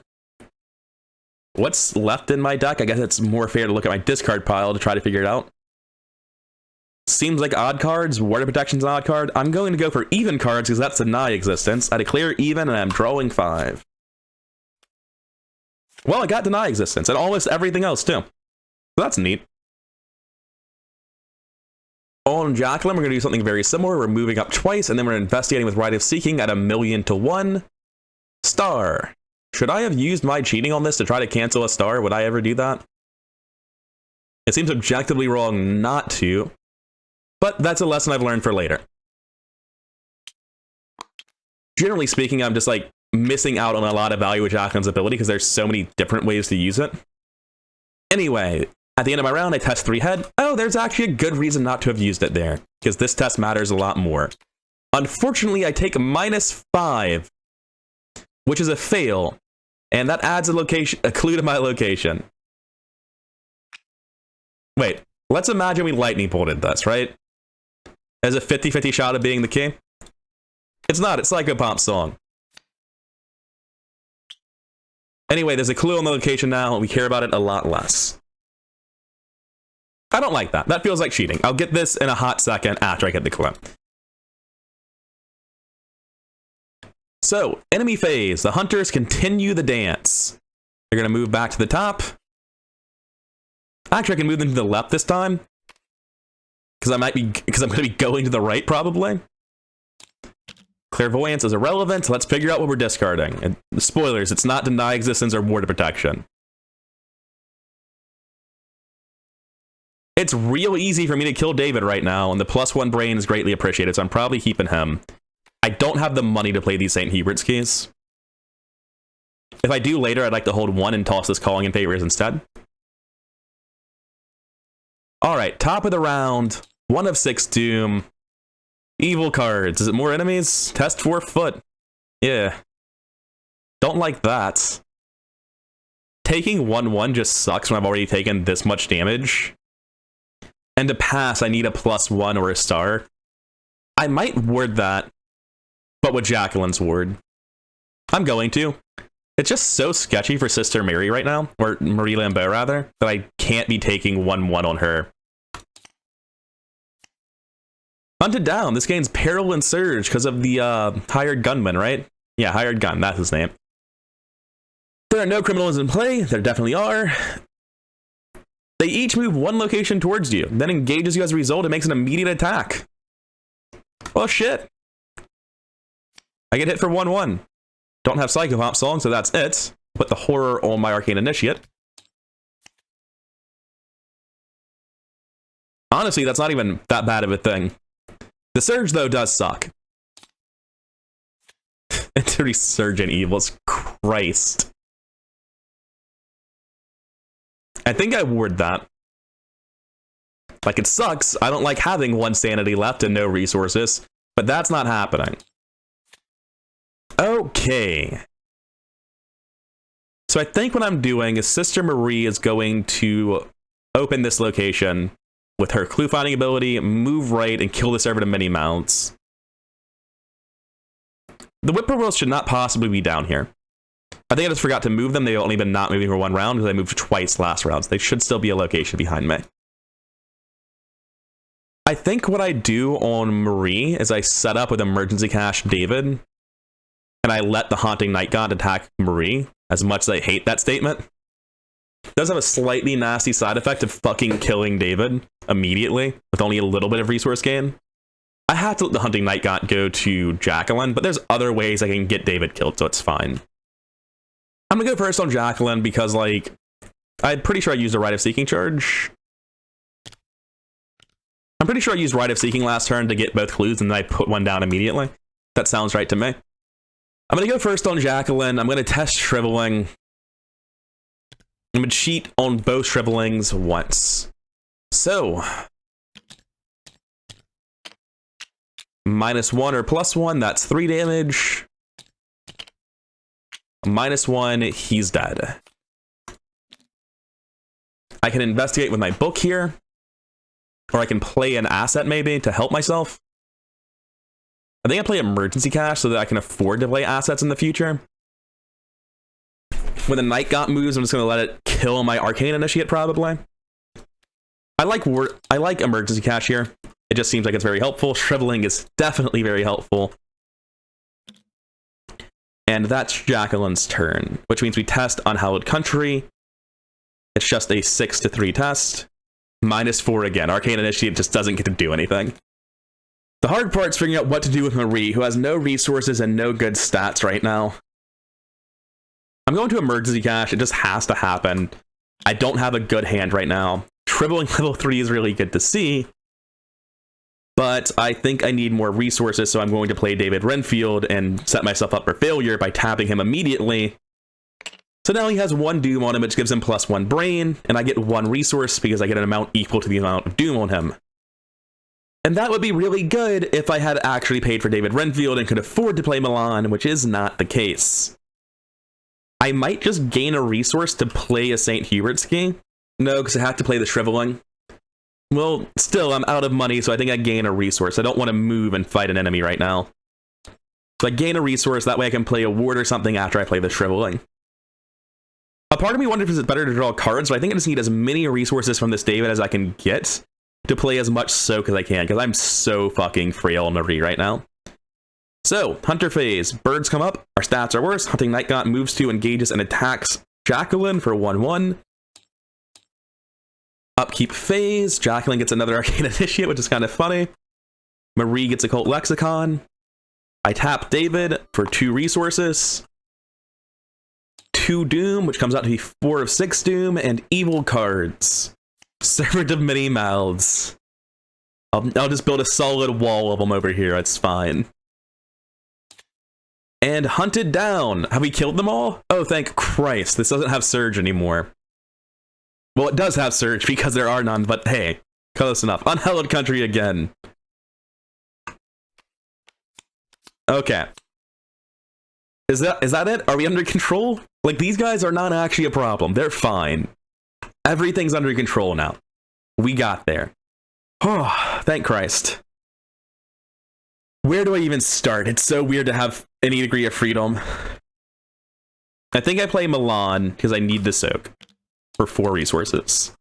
what's left in my deck. I guess it's more fair to look at my discard pile to try to figure it out. Seems like odd cards. Ward of Protection's an odd card. I'm going to go for even cards because that's deny existence. I declare even and I'm drawing 5. Well, I got deny existence and almost everything else too. So that's neat. On Jacqueline, we're going to do something very similar. We're moving up twice and then we're investigating with Rite of Seeking at 1,000,000 to 1 star. Should I have used my cheating on this to try to cancel a star? Would I ever do that? It seems objectively wrong not to, but that's a lesson I've learned for later. Generally speaking, I'm just like missing out on a lot of value with Jacqueline's ability because there's so many different ways to use it. Anyway, at the end of my round, I test 3 head. Oh, there's actually a good reason not to have used it there, because this test matters a lot more. Unfortunately, I take -5, which is a fail, and that adds a clue to my location. Wait, let's imagine we lightning bolted this, right? As a 50-50 shot of being the key. It's not, it's Psychopop's song. Anyway, there's a clue on the location now, and we care about it a lot less. I don't like that. That feels like cheating. I'll get this in a hot second after I get the clue. So, enemy phase. The hunters continue the dance. They're going to move back to the top. Actually, I can move them to the left this time. Because I'm going to be going to the right, probably. Clairvoyance is irrelevant. Let's figure out what we're discarding. And spoilers, it's not deny existence or ward of protection. It's real easy for me to kill David right now, and the +1 brain is greatly appreciated, so I'm probably keeping him. I don't have the money to play these St. Hubert's keys. If I do later, I'd like to hold 1 and toss this Calling in Favors instead. Alright, top of the round. 1 of 6 Doom. Evil cards. Is it more enemies? Test 4 foot. Yeah. Don't like that. Taking 1/1 just sucks when I've already taken this much damage. And to pass, I need a +1 or a star. I might ward that, but with Jacqueline's ward. I'm going to. It's just so sketchy for Sister Mary right now, or Marie Lambeau rather, that I can't be taking 1/1 on her. Hunted down. This gains Peril and Surge because of the hired gunman, right? Yeah, hired gun. That's his name. There are no criminals in play. There definitely are. They each move 1 location towards you, then engages you as a result and makes an immediate attack. Well, shit. I get hit for 1/1. Don't have Psychopop song, so that's it. Put the horror on my Arcane Initiate. Honestly, that's not even that bad of a thing. The Surge, though, does suck. It's a Resurgent Evils. Christ. I think I ward that. Like, it sucks. I don't like having 1 sanity left and no resources, but that's not happening. Okay. So I think what I'm doing is Sister Marie is going to open this location with her clue finding ability, move right, and kill the servant of many mounts. The Whippoorwills should not possibly be down here. I think I just forgot to move them. They've only been not moving for 1 round because I moved twice last round. So they should still be a location behind me. I think what I do on Marie is I set up with Emergency Cash David, and I let the Haunting Night God attack Marie, as much as I hate that statement. It does have a slightly nasty side effect of fucking killing David immediately, with only a little bit of resource gain. I have to let the Hunting Night God go to Jacqueline, but there's other ways I can get David killed, so it's fine. I'm gonna go first on Jacqueline because, like, I'm pretty sure I used a Rite of Seeking charge. I'm pretty sure I used Rite of Seeking last turn to get both clues, and then I put 1 down immediately. That sounds right to me. I'm gonna go first on Jacqueline. I'm gonna test Shriveling. I'm gonna cheat on both Shrivelings once. So, -1 or +1, that's 3 damage. -1, he's dead. I can investigate with my book here, or I can play an asset maybe to help myself. I think I play emergency cash so that I can afford to play assets in the future. When the Night Gaunt moves, I'm just going to let it kill my Arcane Initiate, probably. I like emergency cash here. It just seems like it's very helpful. Shriveling is definitely very helpful. And that's Jacqueline's turn, which means we test Unhallowed Country. It's just a 6-3 test. -4 again. Arcane Initiate just doesn't get to do anything. The hard part's figuring out what to do with Marie, who has no resources and no good stats right now. I'm going to emergency cash. It just has to happen. I don't have a good hand right now. Shriveling level 3 is really good to see, but I think I need more resources, so I'm going to play David Renfield and set myself up for failure by tapping him immediately. So now he has 1 Doom on him, which gives him +1 Brain, and I get 1 resource because I get an amount equal to the amount of Doom on him. And that would be really good if I had actually paid for David Renfield and could afford to play Milan, which is not the case. I might just gain a resource to play a St. Hubert ski. No, because I have to play the Shriveling. Well, still, I'm out of money, so I think I gain a resource. I don't want to move and fight an enemy right now. So I gain a resource, that way I can play a ward or something after I play the Shriveling. A part of me wonders if it's better to draw cards, but I think I just need as many resources from this David as I can get to play as much Soak as I can, because I'm so fucking frail on Marie right now. So, Hunter phase. Birds come up, our stats are worse. Hunting Night Gaunt moves to, engages, and attacks Jacqueline for 1/1. Upkeep phase. Jacqueline gets another Arcane Initiate, which is kind of funny. Marie gets Occult Lexicon. I tap David for 2 resources. 2 Doom, which comes out to be 4 of 6 Doom, and evil cards. Servant of Many Mouths. I'll just build a solid wall of them over here, it's fine. And Hunted Down. Have we killed them all? Oh, thank Christ. This doesn't have Surge anymore. Well, it does have Surge because there are none, but hey, close enough. Unhallowed Country again. Okay. Is that it? Are we under control? Like, these guys are not actually a problem. They're fine. Everything's under control now. We got there. Oh, thank Christ. Where do I even start? It's so weird to have any degree of freedom. I think I play Milan because I need the Soak for 4 resources.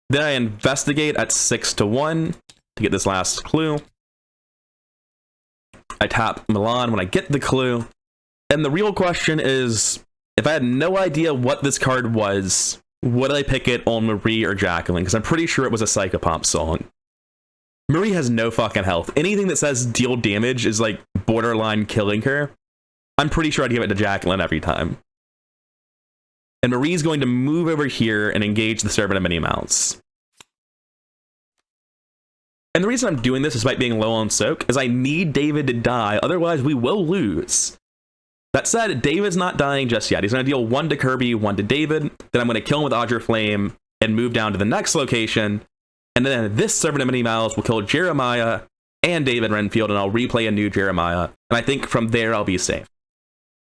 Then I investigate at 6-1 to get this last clue. I tap Milan when I get the clue. And the real question is, if I had no idea what this card was, would I pick it on Marie or Jacqueline? Because I'm pretty sure it was a Psychopomp song. Marie has no fucking health. Anything that says deal damage is like borderline killing her. I'm pretty sure I'd give it to Jacqueline every time. And Marie's going to move over here and engage the Servant of Many Mouths. And the reason I'm doing this, despite being low on Soak, is I need David to die, otherwise we will lose. That said, David's not dying just yet. He's going to deal 1 to Kirby, 1 to David, then I'm going to kill him with Odger Flame and move down to the next location. And then this Servant of Many Mouths will kill Jeremiah and David Renfield, and I'll replay a new Jeremiah. And I think from there I'll be safe.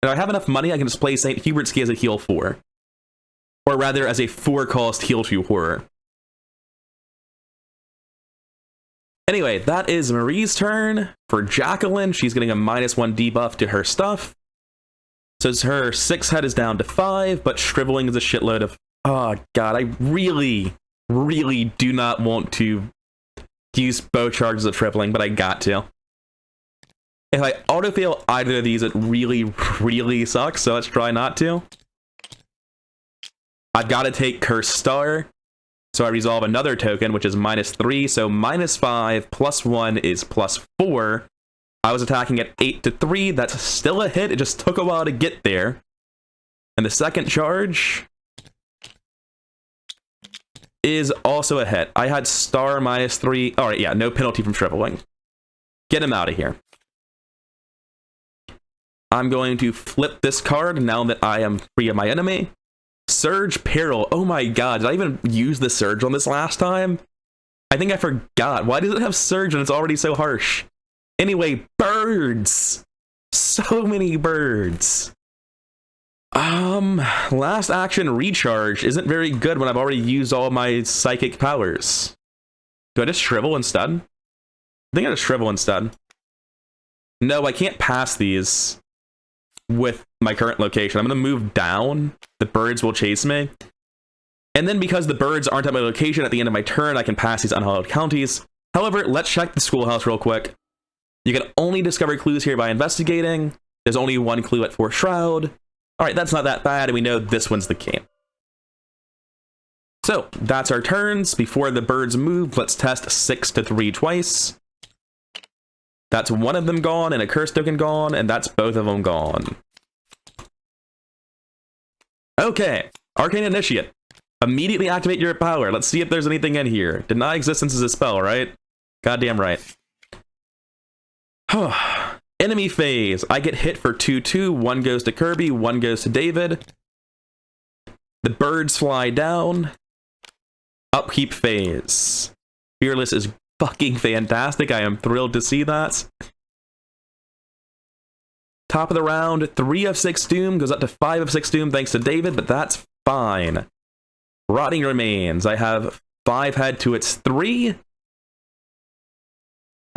If I have enough money, I can just play St. Hubert ski as a heal 4. Or rather, as a 4-cost heal 2 horror. Anyway, that is Marie's turn. For Jacqueline, she's getting a -1 debuff to her stuff. So her 6 head is down to 5, but Shriveling is a shitload of... Oh god, I really do not want to use both charges of Shriveling, but I got to. If I autofail either of these, it really sucks, so let's try not to. I've got to take Curse Star, so I resolve another token, which is -3, so -5 plus 1 is +4. I was attacking at 8-3, that's still a hit, it just took a while to get there. And the second charge is also a hit. I had Star -3, alright, yeah, no penalty from Shriveling. Get him out of here. I'm going to flip this card now that I am free of my enemy. Surge Peril. Oh my god, did I even use the Surge on this last time? I think I forgot. Why does it have Surge when it's already so harsh? Anyway, birds! So many birds. Last action recharge isn't very good when I've already used all my psychic powers. Do I just shrivel instead? I think I just shrivel instead. No, I can't pass these with my current location. I'm going to move down. The birds will chase me. And then because the birds aren't at my location at the end of my turn, I can pass these unhallowed counties. However, let's check the schoolhouse real quick. You can only discover clues here by investigating. There's only one clue at Fourth Shroud. All right, that's not that bad, and we know this one's the key. So that's our turns. Before the birds move, let's test 6 to 3 twice. That's one of them gone, and a curse token gone, and that's both of them gone. Okay, Arcane Initiate. Immediately activate your power. Let's see if there's anything in here. Deny existence is a spell, right? Goddamn right. Enemy phase. I get hit for 2/2. One goes to Kirby, one goes to David. The birds fly down. Upkeep phase. Fearless is fucking fantastic. I am thrilled to see that. Top of the round, 3 of 6 doom goes up to 5 of 6 doom thanks to David, but that's fine. Rotting remains. I have 5 head to its 3.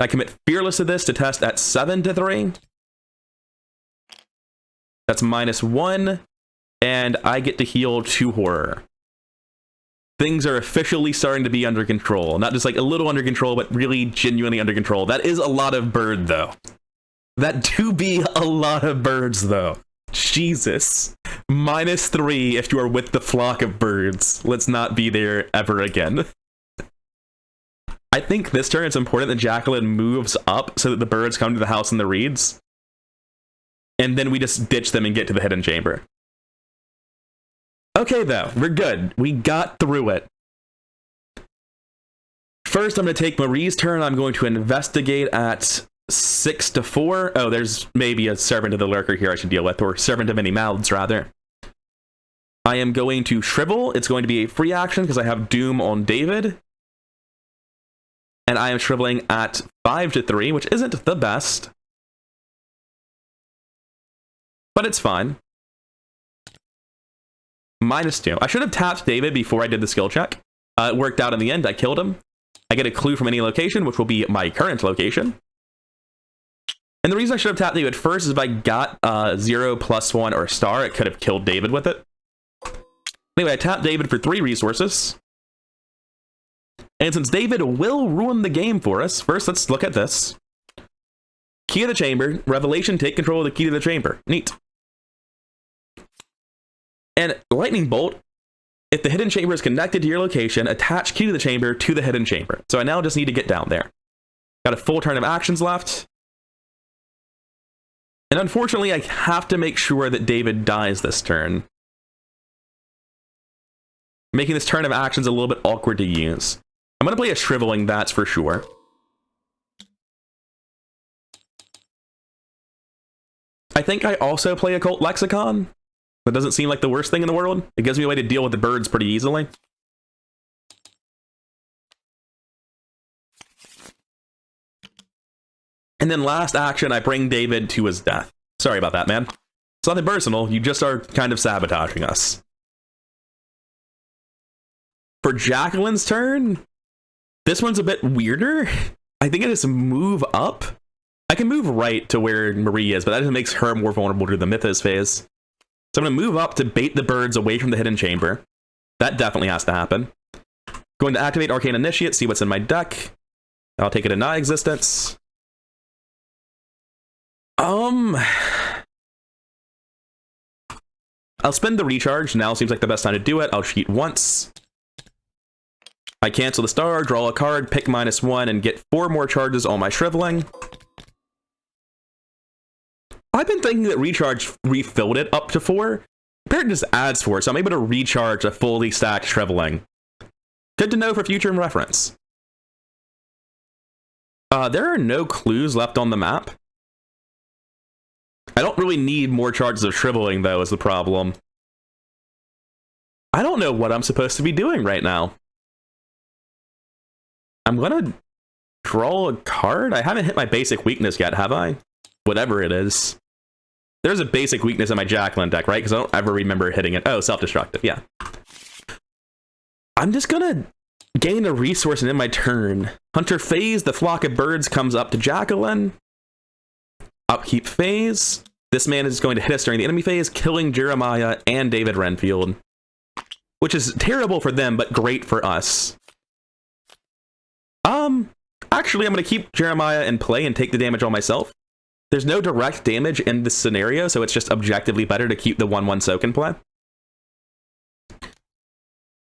I commit fearless to this to test at 7 to 3. That's -1, and I get to heal 2 horror. Things are officially starting to be under control. Not just like a little under control, but really genuinely under control. That is a lot of bird, though. That do be a lot of birds, though. Jesus. -3 if you are with the flock of birds. Let's not be there ever again. I think this turn it's important that Jacqueline moves up so that the birds come to the house in the reeds. And then we just ditch them and get to the hidden chamber. Okay, though, we're good. We got through it. First, I'm going to take Marie's turn. I'm going to investigate at 6 to 4. Oh, there's maybe a Servant of the Lurker here I should deal with, or Servant of Many Mouths, rather. I am going to Shrivel. It's going to be a free action because I have Doom on David. And I am shriveling at 5 to 3, which isn't the best. But it's fine. -2. I should have tapped David before I did the skill check. It worked out in the end. I killed him. I get a clue from any location, which will be my current location. And the reason I should have tapped David first is if I got 0, +1, or star, it could have killed David with it. Anyway, I tapped David for 3 resources. And since David will ruin the game for us, first let's look at this. Key of the chamber. Revelation, take control of the key to the chamber. Neat. And lightning bolt. If the hidden chamber is connected to your location, attach key to the chamber to the hidden chamber. So I now just need to get down there. Got a full turn of actions left. And unfortunately, I have to make sure that David dies this turn, making this turn of actions a little bit awkward to use. I'm going to play a shriveling, that's for sure. I think I also play Occult Lexicon. That doesn't seem like the worst thing in the world. It gives me a way to deal with the birds pretty easily. And then last action, I bring David to his death. Sorry about that, man. It's nothing personal, you just are kind of sabotaging us. For Jacqueline's turn, this one's a bit weirder. I think I just move up. I can move right to where Marie is, but that just makes her more vulnerable to the Mythos phase. So I'm going to move up to bait the birds away from the hidden chamber. That definitely has to happen. Going to activate Arcane Initiate, see what's in my deck. I'll take a Deny Existence. I'll spend the recharge. Now seems like the best time to do it. I'll cheat once. I cancel the star, draw a card, pick -1, and get 4 more charges on my shriveling. I've been thinking that recharge refilled it up to 4. Apparently just adds 4, so I'm able to recharge a fully stacked shriveling. Good to know for future reference. There are no clues left on the map. I don't really need more charges of shriveling, though, is the problem. I don't know what I'm supposed to be doing right now. I'm gonna draw a card? I haven't hit my basic weakness yet, have I? Whatever it is. There's a basic weakness in my Jacqueline deck, right? Because I don't ever remember hitting it. Oh, self-destructive, yeah. I'm just gonna gain a resource and end my turn. Hunter phase, the flock of birds comes up to Jacqueline. Upkeep phase. This man is going to hit us during the enemy phase, killing Jeremiah and David Renfield. Which is terrible for them, but great for us. Actually, I'm going to keep Jeremiah in play and take the damage on myself. There's no direct damage in this scenario, so it's just objectively better to keep the 1/1 soak in play.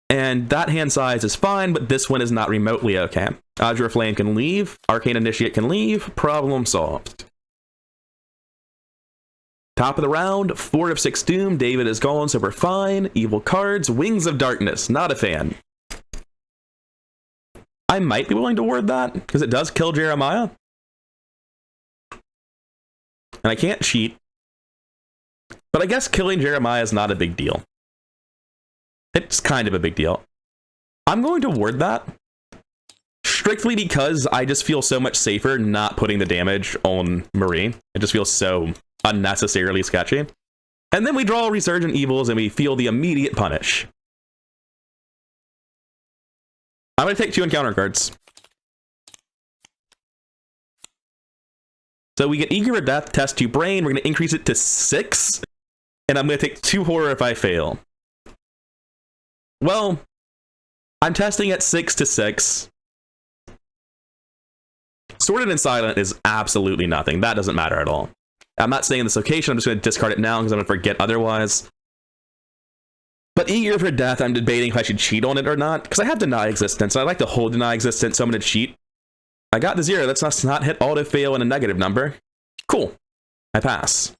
And that hand size is fine, but this one is not remotely okay. Azure Flame can leave, Arcane Initiate can leave, problem solved. Top of the round, 4 of 6 Doom, David is gone, so we're fine. Evil cards, Wings of Darkness, not a fan. I might be willing to ward that, because it does kill Jeremiah. And I can't cheat. But I guess killing Jeremiah is not a big deal. It's kind of a big deal. I'm going to ward that. Strictly because I just feel so much safer not putting the damage on Marie. It just feels so unnecessarily sketchy. And then we draw Resurgent Evils and we feel the immediate punish. I'm going to take 2 encounter cards. So we get Eager for Death, test 2 Brain. We're going to increase it to 6. And I'm going to take 2 Horror if I fail. Well, I'm testing at 6 to 6. Sorted and Silent is absolutely nothing. That doesn't matter at all. I'm not staying in this location. I'm just going to discard it now because I'm going to forget otherwise. But Eager for Death, I'm debating if I should cheat on it or not, because I have Deny Existence. I like to hold Deny Existence, so I'm going to cheat. I got the 0. Let's not hit auto fail in a negative number. Cool. I pass.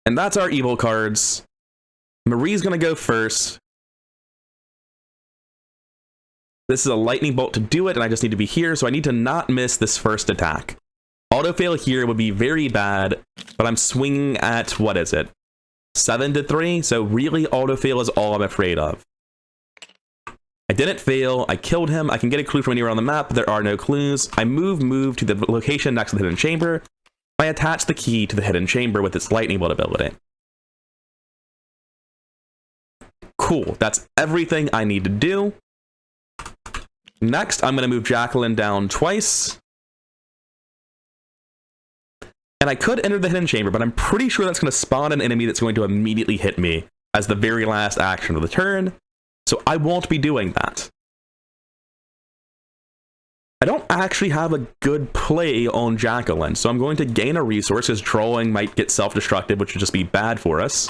And that's our evil cards. Marie's going to go first. This is a lightning bolt to do it, and I just need to be here, so I need to not miss this first attack. Autofail here would be very bad, but I'm swinging at, what is it? 7 to 3? So really, autofail is all I'm afraid of. I didn't fail. I killed him. I can get a clue from anywhere on the map, but there are no clues. I move to the location next to the hidden chamber. I attach the key to the hidden chamber with its lightning bolt ability. Cool. That's everything I need to do. Next, I'm going to move Jacqueline down twice. And I could enter the hidden chamber, but I'm pretty sure that's going to spawn an enemy that's going to immediately hit me as the very last action of the turn. So I won't be doing that. I don't actually have a good play on Jacqueline, so I'm going to gain a resource as drawing might get self-destructive, which would just be bad for us.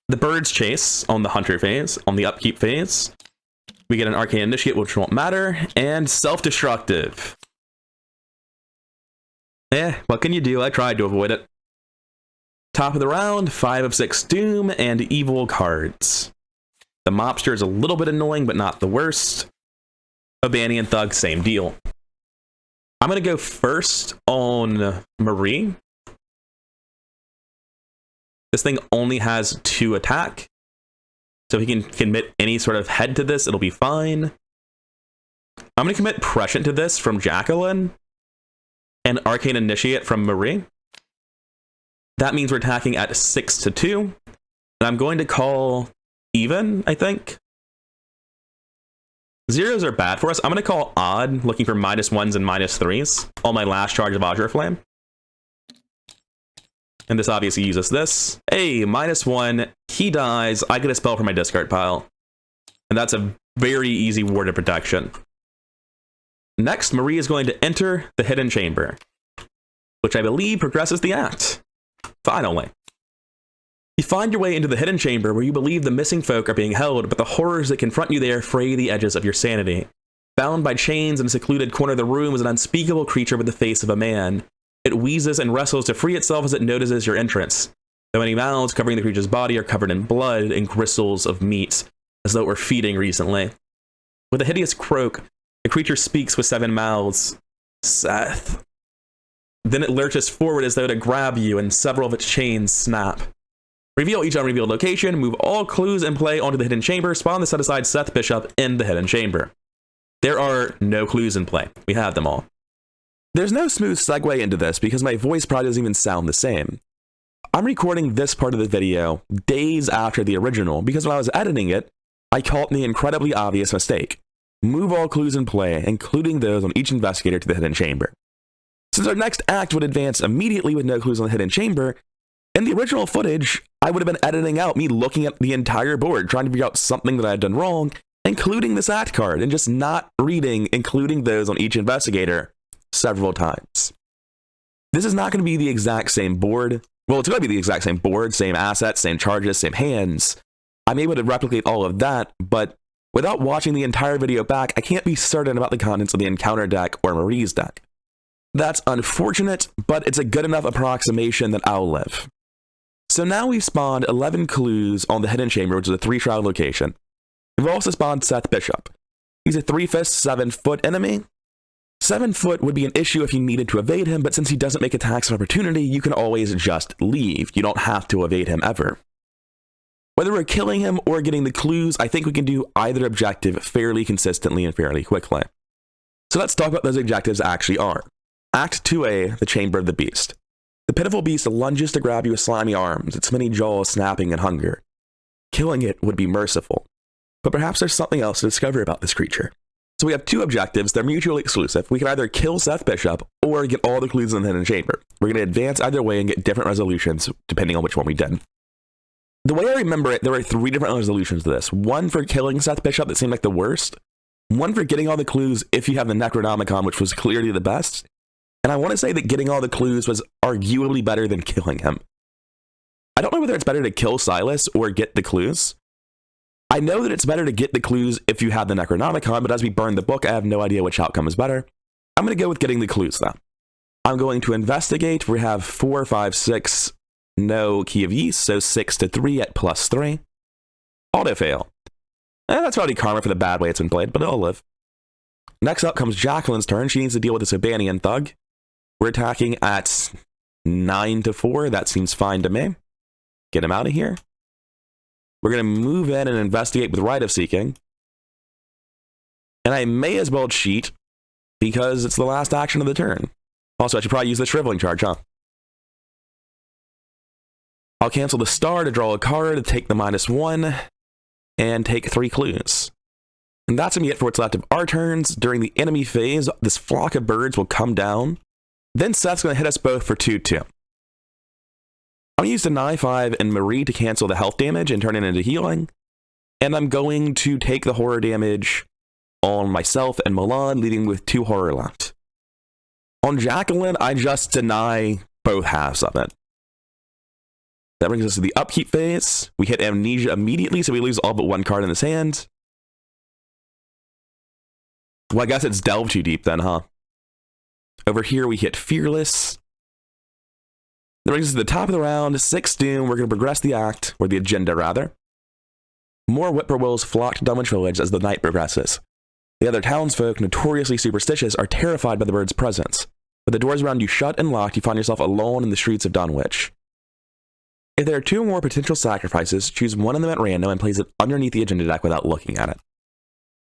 The Birds Chase on the Hunter phase, on the Upkeep phase. We get an Arcane Initiate, which won't matter, and self-destructive. What can you do? I tried to avoid it. Top of the round, 5 of 6 Doom and evil cards. The Mobster is a little bit annoying, but not the worst. Obanian Thug, same deal. I'm going to go first on Marie. This thing only has 2 attack. So if he can commit any sort of head to this, it'll be fine. I'm going to commit Prescient to this from Jacqueline. And Arcane Initiate from Marie. That means we're attacking at 6 to 2. And I'm going to call even, I think. Zeros are bad for us. I'm going to call odd, looking for -1s and -3s on my last charge of Azure Flame. And this obviously uses this. Hey, -1. He dies. I get a spell from my discard pile. And that's a very easy ward of protection. Next, Marie is going to enter the hidden chamber, which I believe progresses the act. Finally. You find your way into the hidden chamber where you believe the missing folk are being held, but the horrors that confront you there fray the edges of your sanity. Bound by chains in a secluded corner of the room is an unspeakable creature with the face of a man. It wheezes and wrestles to free itself as it notices your entrance. The many mouths covering the creature's body are covered in blood and gristles of meat, as though it were feeding recently. With a hideous croak, the creature speaks with 7 mouths. Seth. Then it lurches forward as though to grab you, and several of its chains snap. Reveal each unrevealed location, move all clues in play onto the hidden chamber, spawn the set-aside Seth Bishop in the hidden chamber. There are no clues in play. We have them all. There's no smooth segue into this because my voice probably doesn't even sound the same. I'm recording this part of the video days after the original because when I was editing it, I caught the incredibly obvious mistake. Move all clues in play, including those on each investigator, to the hidden chamber. Since our next act would advance immediately with no clues on the hidden chamber, in the original footage, I would have been editing out me looking at the entire board, trying to figure out something that I had done wrong, including this act card, and just not reading, including those on each investigator, several times. This is not going to be the exact same board. Well, it's going to be the exact same board, same assets, same charges, same hands. I'm able to replicate all of that, but without watching the entire video back, I can't be certain about the contents of the encounter deck or Marie's deck. That's unfortunate, but it's a good enough approximation that I'll live. So now we've spawned 11 clues on the hidden chamber, which is a 3-shroud location. We've also spawned Seth Bishop. He's a 3-fist, 7-foot enemy. 7-foot would be an issue if you needed to evade him, but since he doesn't make attacks of opportunity, you can always just leave. You don't have to evade him ever. Whether we're killing him or getting the clues, I think we can do either objective fairly consistently and fairly quickly. So let's talk about those objectives actually are. Act 2A, the Chamber of the Beast. The pitiful beast lunges to grab you with slimy arms, its many jaws snapping in hunger. Killing it would be merciful. But perhaps there's something else to discover about this creature. So we have two objectives, they're mutually exclusive. We can either kill Seth Bishop or get all the clues in the hidden chamber. We're going to advance either way and get different resolutions depending on which one we did. The way I remember it, there were 3 different resolutions to this. One for killing Seth Bishop that seemed like the worst. One for getting all the clues if you have the Necronomicon, which was clearly the best. And I want to say that getting all the clues was arguably better than killing him. I don't know whether it's better to kill Silas or get the clues. I know that it's better to get the clues if you have the Necronomicon, but as we burn the book, I have no idea which outcome is better. I'm going to go with getting the clues, though. I'm going to investigate. We have 4, 5, 6, no key of yeast, so 6 to 3 at +3. Auto fail. That's probably karma for the bad way it's been played, but it'll live. Next up comes Jacqueline's turn. She needs to deal with this Abanian thug. We're attacking at 9 to 4. That seems fine to me. Get him out of here. We're going to move in and investigate with Right of Seeking. And I may as well cheat because it's the last action of the turn. Also, I should probably use the Shriveling Charge, huh? I'll cancel the star to draw a card, to take the -1, and take 3 clues. And that's going to be it for what's left of our turns. During the enemy phase, this flock of birds will come down. Then Seth's going to hit us both for 2-2. I'm going to use Deny 5 and Marie to cancel the health damage and turn it into healing. And I'm going to take the horror damage on myself and Milan, leaving with 2 horror left. On Jacqueline, I just deny both halves of it. That brings us to the upkeep phase. We hit Amnesia immediately, so we lose all but 1 card in his hand. Well, I guess it's Delve too deep then, huh? Over here, we hit Fearless. That brings us to the top of the round, 6 Doom. We're going to progress the act, or the agenda, rather. More whippoorwills flock to Dunwich Village as the night progresses. The other townsfolk, notoriously superstitious, are terrified by the bird's presence. With the doors around you shut and locked, you find yourself alone in the streets of Dunwich. If there are 2 or more potential sacrifices, choose one of them at random and place it underneath the agenda deck without looking at it.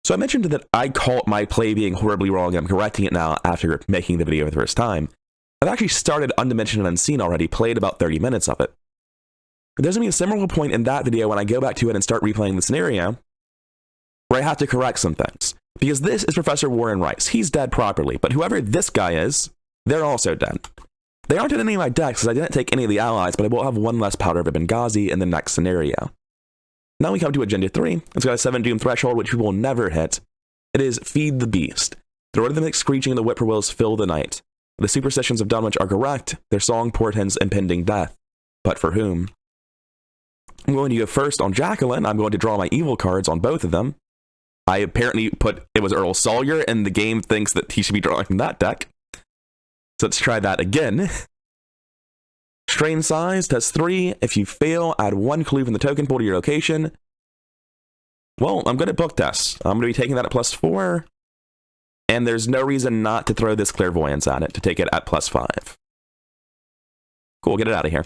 So I mentioned that I caught my play being horribly wrong, and I'm correcting it now after making the video for the first time. I've actually started Undimensioned and Unseen already, played about 30 minutes of it. But there's going to be a similar point in that video when I go back to it and start replaying the scenario, where I have to correct some things. Because this is Professor Warren Rice. He's dead properly, but whoever this guy is, they're also dead. They aren't in any of my decks, because I didn't take any of the allies, but I will have 1 less powder of Benghazi in the next scenario. Now we come to Agenda 3. It's got a 7 Doom threshold, which we will never hit. It is Feed the Beast. The rhythmic screeching of the whippoorwills fill the night. The superstitions of Dunwich are correct. Their song portends impending death. But for whom? I'm going to go first on Jacqueline. I'm going to draw my evil cards on both of them. I apparently put it was Earl Sawyer, and the game thinks that he should be drawing from that deck. So let's try that again. Strain size, test 3. If you fail, add 1 clue from the token pool to your location. Well, I'm good at book tests. I'm going to be taking that at +4. And there's no reason not to throw this clairvoyance at it, to take it at +5. Cool, get it out of here.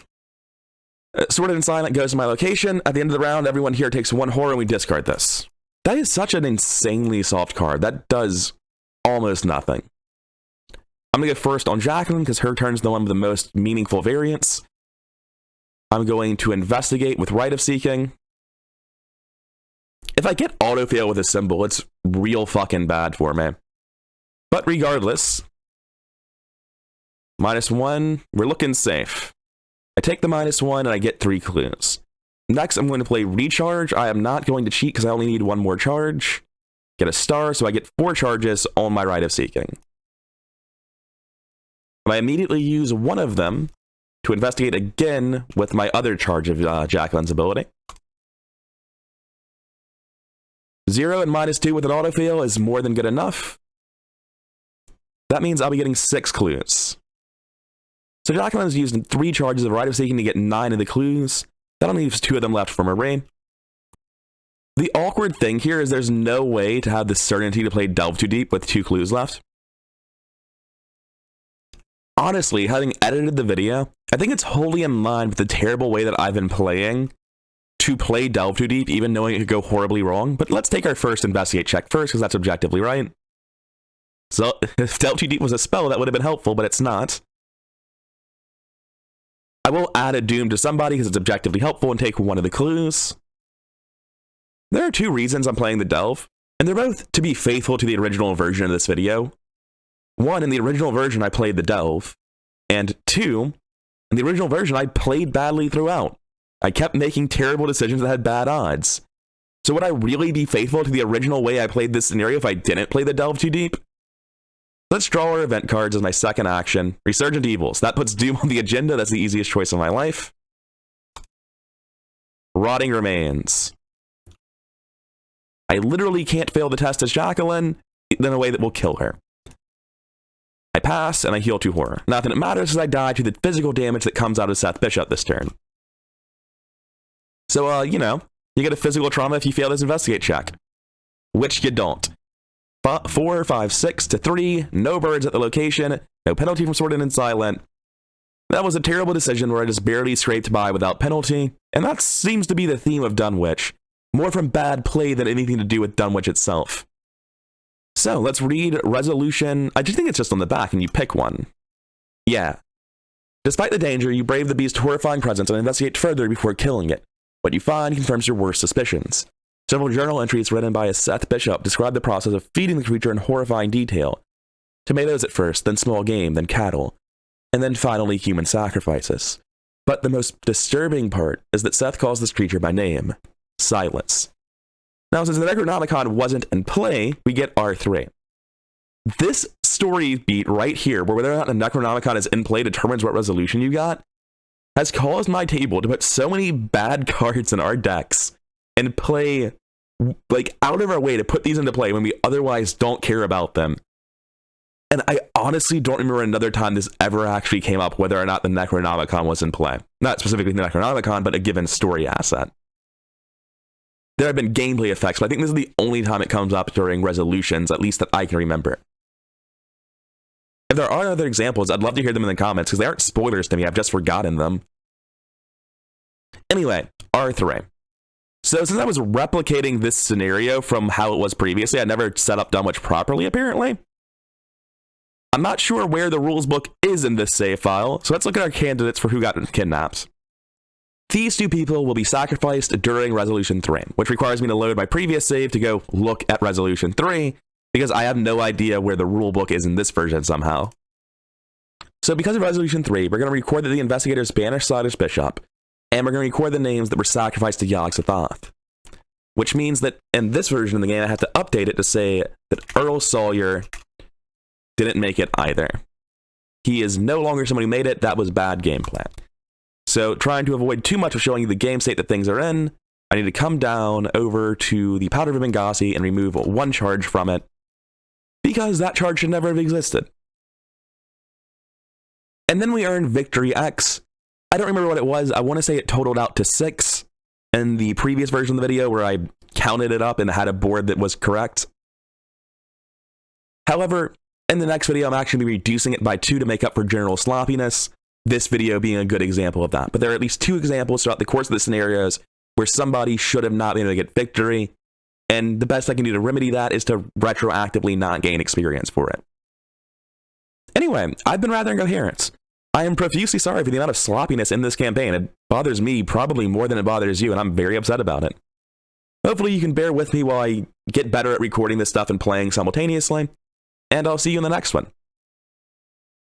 Sorted and Silent goes to my location. At the end of the round, everyone here takes 1 horror and we discard this. That is such an insanely soft card. That does almost nothing. I'm going to go first on Jacqueline because her turn's the one with the most meaningful variance. I'm going to investigate with Right of Seeking. If I get autofail with a symbol, it's real fucking bad for me. But regardless, -1, we're looking safe. I take the -1 and I get 3 clues. Next, I'm going to play Recharge. I am not going to cheat because I only need 1 more charge. Get a star, so I get 4 charges on my Right of Seeking. I immediately use one of them to investigate again with my other charge of Jacqueline's ability. 0 and -2 with an autofail is more than good enough. That means I'll be getting 6 clues. So Jacqueline's used 3 charges of Right of Seeking to get 9 of the clues. That only leaves 2 of them left for Marie. The awkward thing here is there's no way to have the certainty to play Delve Too Deep with 2 clues left. Honestly, having edited the video, I think it's wholly in line with the terrible way that I've been playing to play Delve Too Deep, even knowing it could go horribly wrong. But let's take our first investigate check first, because that's objectively right. So, if Delve Too Deep was a spell, that would have been helpful, but it's not. I will add a Doom to somebody, because it's objectively helpful, and take 1 of the clues. There are 2 reasons I'm playing the Delve, and they're both to be faithful to the original version of this video. 1, in the original version, I played the Delve, and 2, in the original version, I played badly throughout. I kept making terrible decisions that had bad odds. So would I really be faithful to the original way I played this scenario if I didn't play the Delve Too Deep? Let's draw our event cards as my second action. Resurgent Evils. That puts Doom on the agenda. That's the easiest choice of my life. Rotting Remains. I literally can't fail the test as Jacqueline in a way that will kill her. I pass, and I heal 2 horror. Not that it matters, as I die to the physical damage that comes out of Seth Bishop this turn. So, you know, you get a physical trauma if you fail this investigate check. Which you don't. 4, 5, 6 to 3, no birds at the location, no penalty from Sorted and Silent. That was a terrible decision where I just barely scraped by without penalty, and that seems to be the theme of Dunwich. More from bad play than anything to do with Dunwich itself. So, let's read Resolution. I just think it's just on the back, and you pick one. Yeah. Despite the danger, you brave the beast's horrifying presence and investigate further before killing it. What you find confirms your worst suspicions. Several journal entries written by a Seth Bishop describe the process of feeding the creature in horrifying detail. Tomatoes at first, then small game, then cattle, and then finally human sacrifices. But the most disturbing part is that Seth calls this creature by name, Silence. Now, since the Necronomicon wasn't in play, we get R3. This story beat right here, where whether or not the Necronomicon is in play determines what resolution you got, has caused my table to put so many bad cards in our decks and play, like, out of our way to put these into play when we otherwise don't care about them. And I honestly don't remember another time this ever actually came up, whether or not the Necronomicon was in play. Not specifically the Necronomicon, but a given story asset. There have been gameplay effects, but I think this is the only time it comes up during resolutions, at least that I can remember. If there are other examples, I'd love to hear them in the comments, because they aren't spoilers to me, I've just forgotten them. Anyway, R3. So since I was replicating this scenario from how it was previously, I never set up Dunwich properly, apparently. I'm not sure where the rules book is in this save file, so let's look at our candidates for who got kidnapped. These 2 people will be sacrificed during Resolution 3, which requires me to load my previous save to go look at Resolution 3, because I have no idea where the rulebook is in this version somehow. So because of Resolution 3, we're going to record that the investigators banished Sliders Bishop, and we're going to record the names that were sacrificed to Yogg-Sothoth. Which means that in this version of the game, I have to update it to say that Earl Sawyer didn't make it either. He is no longer someone who made it. That was bad gameplay. So trying to avoid too much of showing you the game state that things are in, I need to come down over to the Powder of Benghazi and remove 1 charge from it, because that charge should never have existed. And then we earn Victory X. I don't remember what it was. I want to say it totaled out to 6 in the previous version of the video where I counted it up and had a board that was correct. However, in the next video, I'm actually reducing it by 2 to make up for general sloppiness, this video being a good example of that. But there are at least 2 examples throughout the course of the scenarios where somebody should have not been able to get victory, and the best I can do to remedy that is to retroactively not gain experience for it. Anyway, I've been rather incoherent. I am profusely sorry for the amount of sloppiness in this campaign. It bothers me probably more than it bothers you, and I'm very upset about it. Hopefully you can bear with me while I get better at recording this stuff and playing simultaneously, and I'll see you in the next one.